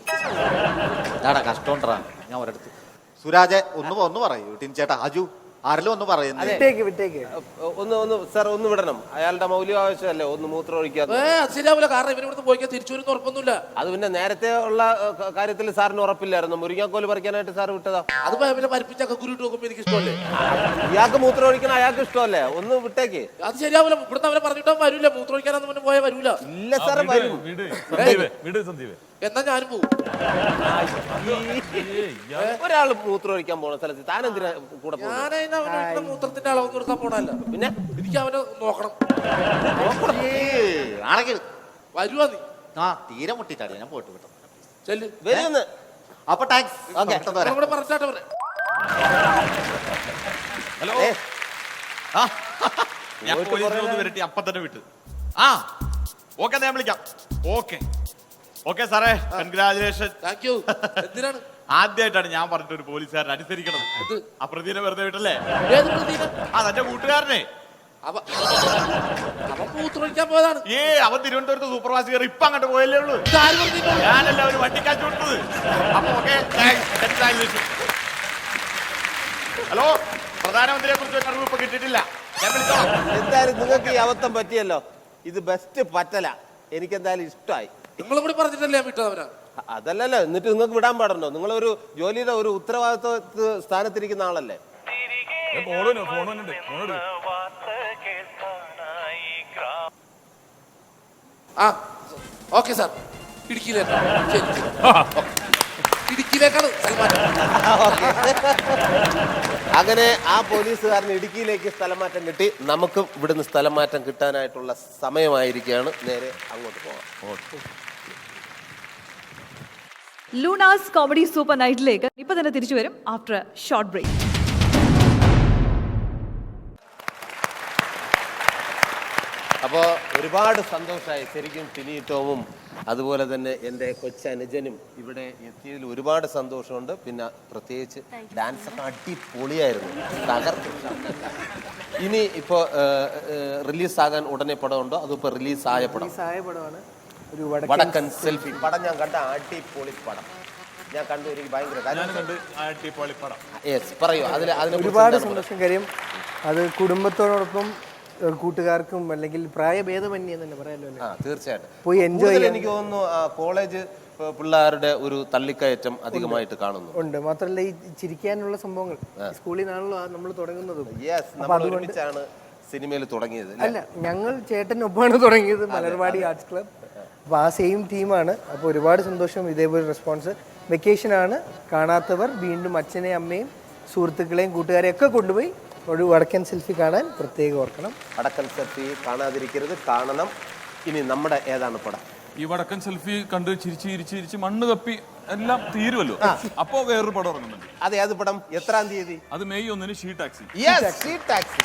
ഇതാടാ കഷ്ടമുണ്ടാ. ഞാൻ ഒരിടത്ത് സുരാജെ ഒന്ന് പറയൂ ടിൻചേട്ടാ, അജു ആരെങ്കിലും ഒന്ന് പറയുന്നത്. വിട്ടേക്ക് ഒന്ന് സാർ ഒന്ന് വിടണം. അയാളുടെ മൗലിക ആവശ്യമല്ലേ ഒന്ന് മൂത്രം ഒഴിക്കാതെ. അത് ശരിയാവില്ല. കാരണം ഇവനിവിടുന്ന് പോയിക്കാൻ തിരിച്ചു വരുന്ന ഉറപ്പൊന്നുമില്ല. അത് പിന്നെ നേരത്തെ ഉള്ള കാര്യത്തിൽ സാറിന് ഉറപ്പില്ലായിരുന്നു. മുരിങ്ങാക്കോല് പറിക്കാനായിട്ട് സാർ വിട്ടതാ. അത് പിന്നെ പരിപ്പിച്ചൊക്കെ കുരുട്ട് നോക്കുമ്പോ എനിക്ക് ഇഷ്ടമല്ലേ? ഇയാൾക്ക് മൂത്രം ഒഴിക്കണം അയാൾക്ക് ഇഷ്ടമല്ലേ? ഒന്ന് വിട്ടേക്ക്. അത് ശരിയാവില്ല. ഇവിടുന്ന് അവരെ പറഞ്ഞിട്ടോ വരൂല. മൂത്രം ഒഴിക്കാനൊന്നും മുന്നേ പോയാൽ വരൂല. ഇല്ല സാർ വരും. എന്നാ ഞാനും പോകും. ഒരാൾ മൂത്രം ഒഴിക്കാൻ പോണ സ്ഥലത്ത് താൻ എന്തിനാ കൂടെ പോകുന്നത്? ഞാനതിന് അവന്റെ മൂത്രത്തിന്റെ അളവ് നിർത്താൻ പോണല്ല. പിന്നെ എനിക്ക് അവനെ നോക്കണം. വരുവാ നീ? ആ തീരെ മുട്ടിച്ചാടി. ഞാൻ പോയിട്ട് വിട്ടു. ചെല്ല്. വരുമെന്ന്. അപ്പൊ താങ്ക്സ്. ഇവിടെ പറഞ്ഞാട്ടെ പറയാം. ഹലോ. ഞാൻ പോലീസിനെ ഒന്ന് വരട്ടി അപ്പൊ തന്നെ വിട്ടു. ആ ഓക്കെ ഞാൻ വിളിക്കാം. ഓക്കെ സാറേ, കൺഗ്രാജുലേഷൻ. Thank you. എന്തിനാണ്? ആദ്യമായിട്ടാണ് ഞാൻ പറഞ്ഞിട്ട് ഒരു പോലീസുകാരൻ അനുസരിക്കണത്. ആ പ്രതിനെ വെറുതെ വിട്ടല്ലേ? ഏത് പ്രതിനെ? ആ തന്റെ കൂട്ടുകാരനെ. അവൻ മൂത്രമൊഴിക്കാൻ പോയതാണ്. അവൻ തിരുവനന്തപുരത്ത് സൂപ്പർമാർക്കറ്റ് കയറി ഇപ്പൊ അങ്ങോട്ട് പോയല്ലേ ഉള്ളൂ. ഞാനല്ല ഒരു വണ്ടിക്കാറ്റ് കൊടുത്തത്. അപ്പൊ ഓക്കെ, കൺഗ്രാജുലേഷൻ. ഹലോ, പ്രധാനമന്ത്രിയെ കുറിച്ച് ഒരു അറിവ് ഇപ്പൊ കിട്ടിയിട്ടില്ല. ഞാൻ വിളിച്ചോളാം. എന്തായാലും നിങ്ങൾക്ക് ഈ അബദ്ധം പറ്റിയല്ലോ. ഇത് ബെസ്റ്റ് പറ്റല. എനിക്ക് എന്തായാലും ഇഷ്ടമായി. നിങ്ങളും കൂടി പറഞ്ഞിട്ടല്ലേ ഞാൻ വിട്ടവനാ? അതല്ലല്ലോ. എന്നിട്ട് നിങ്ങൾക്ക് വിടാൻ പാടുണ്ടോ? നിങ്ങളൊരു ജോലിയുടെ ഒരു ഉത്തരവാദിത്വ സ്ഥാനത്തിരിക്കുന്ന ആളല്ലേ. ആ ഓക്കെ സാർ. ഇടുക്കിയിലേക്കാണ്. ഇടുക്കിയിലേക്കാണ് സൽമാൻ. അങ്ങനെ ആ പോലീസുകാരന് ഇടുക്കിയിലേക്ക് സ്ഥലം മാറ്റം കിട്ടി. നമുക്കും ഇവിടുന്ന് സ്ഥലം മാറ്റം കിട്ടാനായിട്ടുള്ള സമയമായിരിക്കുകയാണ്. നേരെ അങ്ങോട്ട് പോകാം. ലൂണാസ് കോമഡി സൂപ്പർ നൈറ്റിലേക്ക് ഇപ്പൊ തന്നെ തിരിച്ചു വരും ആഫ്റ്റർ ഷോർട്ട് ബ്രേക്ക്. അപ്പോൾ ഒരുപാട് സന്തോഷമായി ശരിക്കും. ടിനി ടോമും അതുപോലെ തന്നെ എൻ്റെ കൊച്ചനുജനും ഇവിടെ എത്തിയതിൽ ഒരുപാട് സന്തോഷമുണ്ട്. പിന്നെ പ്രത്യേകിച്ച് ഡാൻസ് ഒക്കെ അടിപൊളിയായിരുന്നു, തകർത്തു. ഇനി ഇപ്പോൾ റിലീസാകാൻ ഉടനെ പടമുണ്ടോ? അതിപ്പോൾ റിലീസായ പടമാണ് ഒരു വടക്കൻ സെൽഫി പടം. ഞാൻ കണ്ട അടിപൊളി പടം. ഞാൻ കണ്ടു. എനിക്ക് ഭയങ്കര പറയൂ അതിനെ ഒരുപാട് സന്തോഷം. കാര്യം അത് കുടുംബത്തോടൊപ്പം കൂട്ടുകാർക്കും അല്ലെങ്കിൽ പ്രായഭേദമന്യേ തന്നെ പറയാമല്ലോ. തീർച്ചയായിട്ടും പോയി എൻജോയ് ചെയ്യാൻ. എനിക്ക് തോന്നുന്നു കോളേജ് പിള്ളേരുടെ ഒരു തള്ളിക്കയറ്റം അധികമായിട്ട് കാണുന്നു. ഉണ്ട്. മാത്രമല്ല ഈ ചിരിക്കാനുള്ള സംഭവങ്ങൾ സ്കൂളിൽ നിന്നാണല്ലോ നമ്മൾ തുടങ്ങുന്നത്. ഒരുമിച്ചാണ് സിനിമയിൽ തുടങ്ങിയത്. അല്ല, ഞങ്ങൾ ചേട്ടനൊപ്പമാണ് തുടങ്ങിയത്, മലർവാടി ആർട്സ് ക്ലബ്. അപ്പോൾ ആ സെയിം ടീമാണ്. അപ്പോൾ ഒരുപാട് സന്തോഷം. ഇതേപോലെ റെസ്പോൺസ്. വെക്കേഷനാണ്. കാണാത്തവർ വീണ്ടും അച്ഛനെയും അമ്മയും സുഹൃത്തുക്കളെയും കൂട്ടുകാരെയും ഒക്കെ കൊണ്ടുപോയി ഒരു വടക്കൻ സെൽഫി കാണാൻ പ്രത്യേകം ഓർക്കണം. വടക്കൻ സെൽഫി കാണാതിരിക്കരുത്, കാണണം. ഇനി നമ്മുടെ ഏതാണ് പടം? ഈ വടക്കൻ സെൽഫി കണ്ട് ചിരിച്ച് മണ്ണ് കപ്പി എല്ലാം തീരുമല്ലോ. അപ്പോ വേറൊരു പടം ഇറങ്ങുന്നുണ്ട്. അതെ, അത് പടം എത്രാം തീയതി? അത് May 1 she taxi. She taxi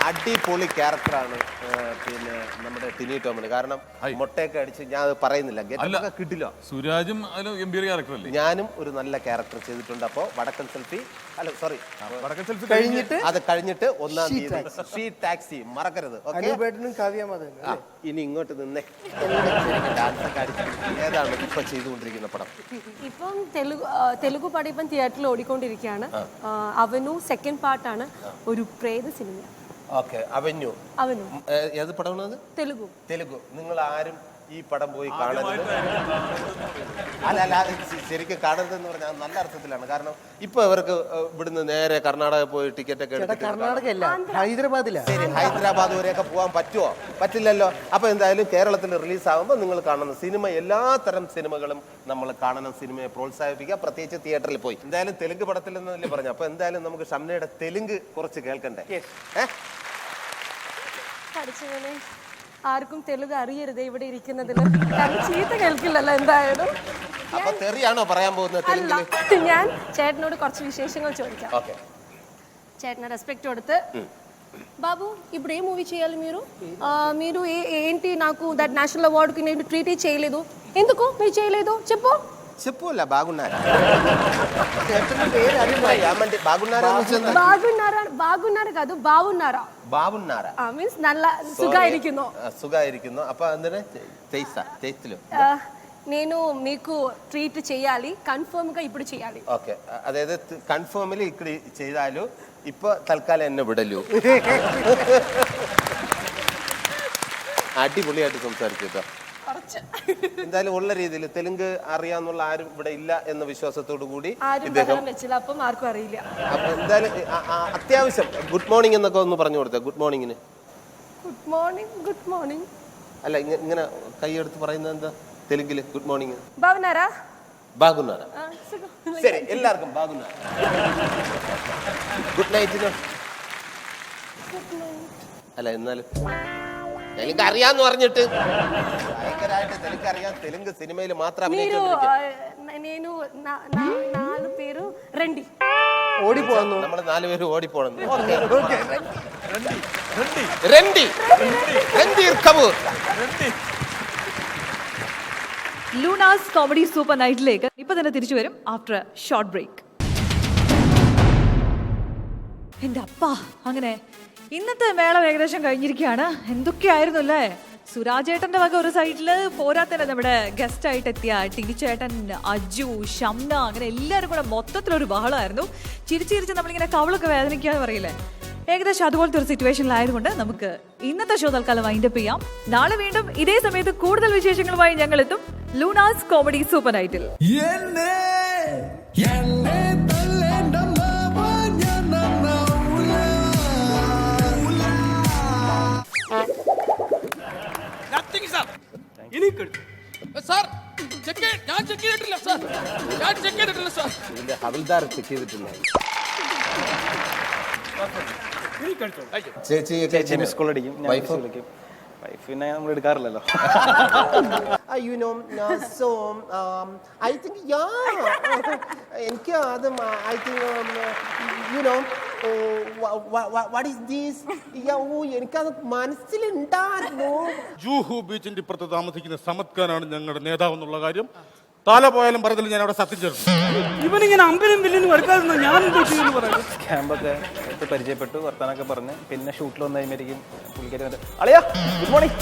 അടിപൊളി ക്യാരക്ടറാണ് പിന്നെ നമ്മുടെ ടിനി ടോമിന്. കാരണം മുട്ടയൊക്കെ അടിച്ച് ഞാൻ അത് പറയുന്നില്ല, ഗെറ്റൊക്കെ കിട്ടില്ല. സുരാജും അതിൽ ഗംഭീര ക്യാരക്ടറല്ലേ. ഞാനും ഒരു നല്ല ക്യാരക്ടർ ചെയ്തിട്ടുണ്ട്. അപ്പോൾ വടക്കൻ സെൽഫി വടക്കൻ സെൽഫി കഴിഞ്ഞിട്ട് 1-ാം തീയതി ഷീ ടാക്സി മറക്കരുത്. ഇനി ഇങ്ങോട്ട് നിന്നേ. ഡാൻസ് ഒക്കെ അടിച്ച് ഏതാണ് ഇപ്പൊ ചെയ്തുകൊണ്ടിരിക്കുന്ന പടം? ഇപ്പം തെലുഗു പടം ഇപ്പം തിയേറ്ററിൽ ഓടിക്കൊണ്ടിരിക്കുകയാണ്. അവനു സെക്കൻഡ് പാർട്ടാണ്. ഒരു പ്രേത സിനിമ. Okay, avenue. ഏത് പടമാണ്? തെലുഗു. നിങ്ങൾ ആരും ഈ പടം പോയി കാണരുത്. അല്ല ശരിക്കും കാണരുതെന്ന് പറഞ്ഞാൽ നല്ല അർത്ഥത്തിലാണ്. കാരണം ഇപ്പൊ ഇവർക്ക് ഇവിടുന്ന് നേരെ കർണാടക പോയി ടിക്കറ്റ് ഒക്കെ ഹൈദരാബാദ് വരെയൊക്കെ പോകാൻ പറ്റുമോ? പറ്റില്ലല്ലോ. അപ്പൊ എന്തായാലും കേരളത്തിൽ റിലീസ് ആകുമ്പോൾ നിങ്ങൾ കാണുന്ന സിനിമ, എല്ലാത്തരം സിനിമകളും നമ്മൾ കാണണം. സിനിമയെ പ്രോത്സാഹിപ്പിക്കുക, പ്രത്യേകിച്ച് തിയേറ്ററിൽ പോയി. എന്തായാലും തെലുങ്ക് പടത്തിൽ നിന്നല്ലേ പറഞ്ഞു. അപ്പൊ എന്തായാലും നമുക്ക് ഷംനയുടെ തെലുങ്ക് കുറച്ച് കേൾക്കണ്ടേ? ആർക്കും തെലുങ്ക് അറിയരുത് ഇവിടെ ഇരിക്കുന്നതിൽ. ചീത്ത കേൾക്കില്ലല്ലോ എന്തായാലും. അപ്പൊ തെറിയാണോ പറയാൻ പോകുന്നത്? ഞാൻ ചേട്ടനോട് കുറച്ച് വിശേഷങ്ങൾ ചോദിക്കാം. ചേട്ടന് റെസ്പെക്ട് കൊടുത്ത് బాబు ఇప్పుడు ఏ మూవీ చేయాలి మీరు మీరు ఏంటి నాకు దట్ నేషనల్ అవార్డుకి నేను ట్రీట్ చేయలేదు, ఎందుకు మీరు చేయలేదు చెప్పు. చెప్పులా బాగున్నారా బాగున్నారా బాగున్నారా బాగున్నారు కాదు బాగున్నారా బాగున్నారా మీన్స్ నల్ల సుఖాയിരിക്കുന്നു സുഖായിരിക്കുന്നു അപ്പൊ അതിനെ ചെയ്യത്തില്ലോ నేను మీకు ట్రీట్ చేయాలి కన్ఫర్మ్ గా ఇప్పుడు చేయాలి. ഓക്കെ അതായത് കൺഫേമിൽ ഇക്കടി ചെയ്താലു ഇപ്പൊ തൽക്കാലം എന്നെ വിടലു അടിപൊളിയായിട്ട് സംസാരിച്ചു. എന്തായാലും ഉള്ള രീതിയിൽ തെലുങ്ക് അറിയാന്നുള്ള ആരും ഇവിടെ ഇല്ല എന്ന വിശ്വാസത്തോടു കൂടി ഇദ്ദേഹം അപ്പം ആർക്കും അറിയില്ല. അപ്പൊ എന്തായാലും അത്യാവശ്യം ഗുഡ് മോർണിംഗ് എന്നൊക്കെ ഒന്ന് പറഞ്ഞു കൊടുത്തേ. ഗുഡ് മോർണിംഗിന് ഗുഡ് മോർണിംഗ് ഗുഡ് മോർണിംഗ് അല്ല ഇങ്ങനെ കൈയെടുത്ത് പറയുന്നത് എന്താ തെലുങ്കില്? ഗുഡ് മോർണിംഗ് బాగున్నారా ബാഗുന്നാര. ശരി എല്ലാവർക്കും ബാഗുന്നാര. ഗുഡ് നൈറ്റിന് അല്ല എന്നാലും തെലുങ്ക് അറിയാന്ന് പറഞ്ഞിട്ട് ഭയങ്കരമായിട്ട് തെലുങ്ക് അറിയാം. തെലുങ്ക് സിനിമയിൽ മാത്രം నేను 4 పేరు రండి ഓടിപ്പോന്നു. നമ്മൾ 4 പേര് ഓടിപ്പോണം. രൺബീർ കപൂർ. ലൂണാസ് കോമഡി സൂപ്പർ നൈറ്റിലേക്ക് ഇപ്പൊ തന്നെ തിരിച്ചു വരും ആഫ്റ്റർ ഷോർട്ട് ബ്രേക്ക്. എന്റെ അപ്പാ, അങ്ങനെ ഇന്നത്തെ മേളം ഏകദേശം കഴിഞ്ഞിരിക്കുകയാണ്. എന്തൊക്കെയായിരുന്നു അല്ലേ? സുരാജേട്ടന്റെ വക ഒരു സൈഡില്, പോരാത്തന്നെ നമ്മുടെ ഗസ്റ്റ് ആയിട്ട് എത്തിയ ടിനിച്ചേട്ടൻ, അജു, ഷംന, അങ്ങനെ എല്ലാവരും കൂടെ മൊത്തത്തിലൊരു ബഹളമായിരുന്നു. ചിരിച്ചിരിച്ച് നമ്മളിങ്ങനെ കവളൊക്കെ വേദനിക്കാന്ന് പറയില്ലേ, ഏകദേശം അതുപോലത്തെ ഒരു സിറ്റുവേഷനിലായതുകൊണ്ട് നമുക്ക് ഇന്നത്തെ ഷോ തൽക്കാലം വൈൻഡപ്പ് ചെയ്യാം. നാളെ വീണ്ടും ഇതേ സമയത്ത് കൂടുതൽ വിശേഷങ്ങളുമായി ഞങ്ങൾ എത്തും ലൂണാസ് കോമഡി സൂപ്പർ നൈറ്റിൽ. ഹവിൽദാർ ചെക്ക് ചെയ്തിട്ടില്ല. ചേച്ചി മിസ് കോൾ അടിക്കും. വൈഫിനെ നമ്മൾ എടുക്കാറില്ലല്ലോ. എനിക്ക് അത് ഐ തിങ്ക് എനിക്കത് മനസ്സിലുണ്ടായിരുന്നു. ജൂഹു ബീച്ചിന്റെ ഇപ്പുറത്ത് താമസിക്കുന്ന സമത് ഖാനാണ് ഞങ്ങളുടെ നേതാവ് എന്നുള്ള കാര്യം തല പോയാലും പറഞ്ഞില്ല. ഞാൻ അവിടെ സത്യം ചേർന്നു. ഇവനിങ്ങനെ അമ്പലും വില്ലിനും എടുക്കാതെ ഞാൻ പറയാം. ക്യാമ്പൊക്കെ പരിചയപ്പെട്ടു, വർത്താനൊക്കെ പറഞ്ഞ് പിന്നെ ഷൂട്ടിൽ വന്നു കഴിയുമ്പോഴേക്കും പുള്ളിക്കാരി അളിയാ ഗുഡ് മോർണിംഗ്.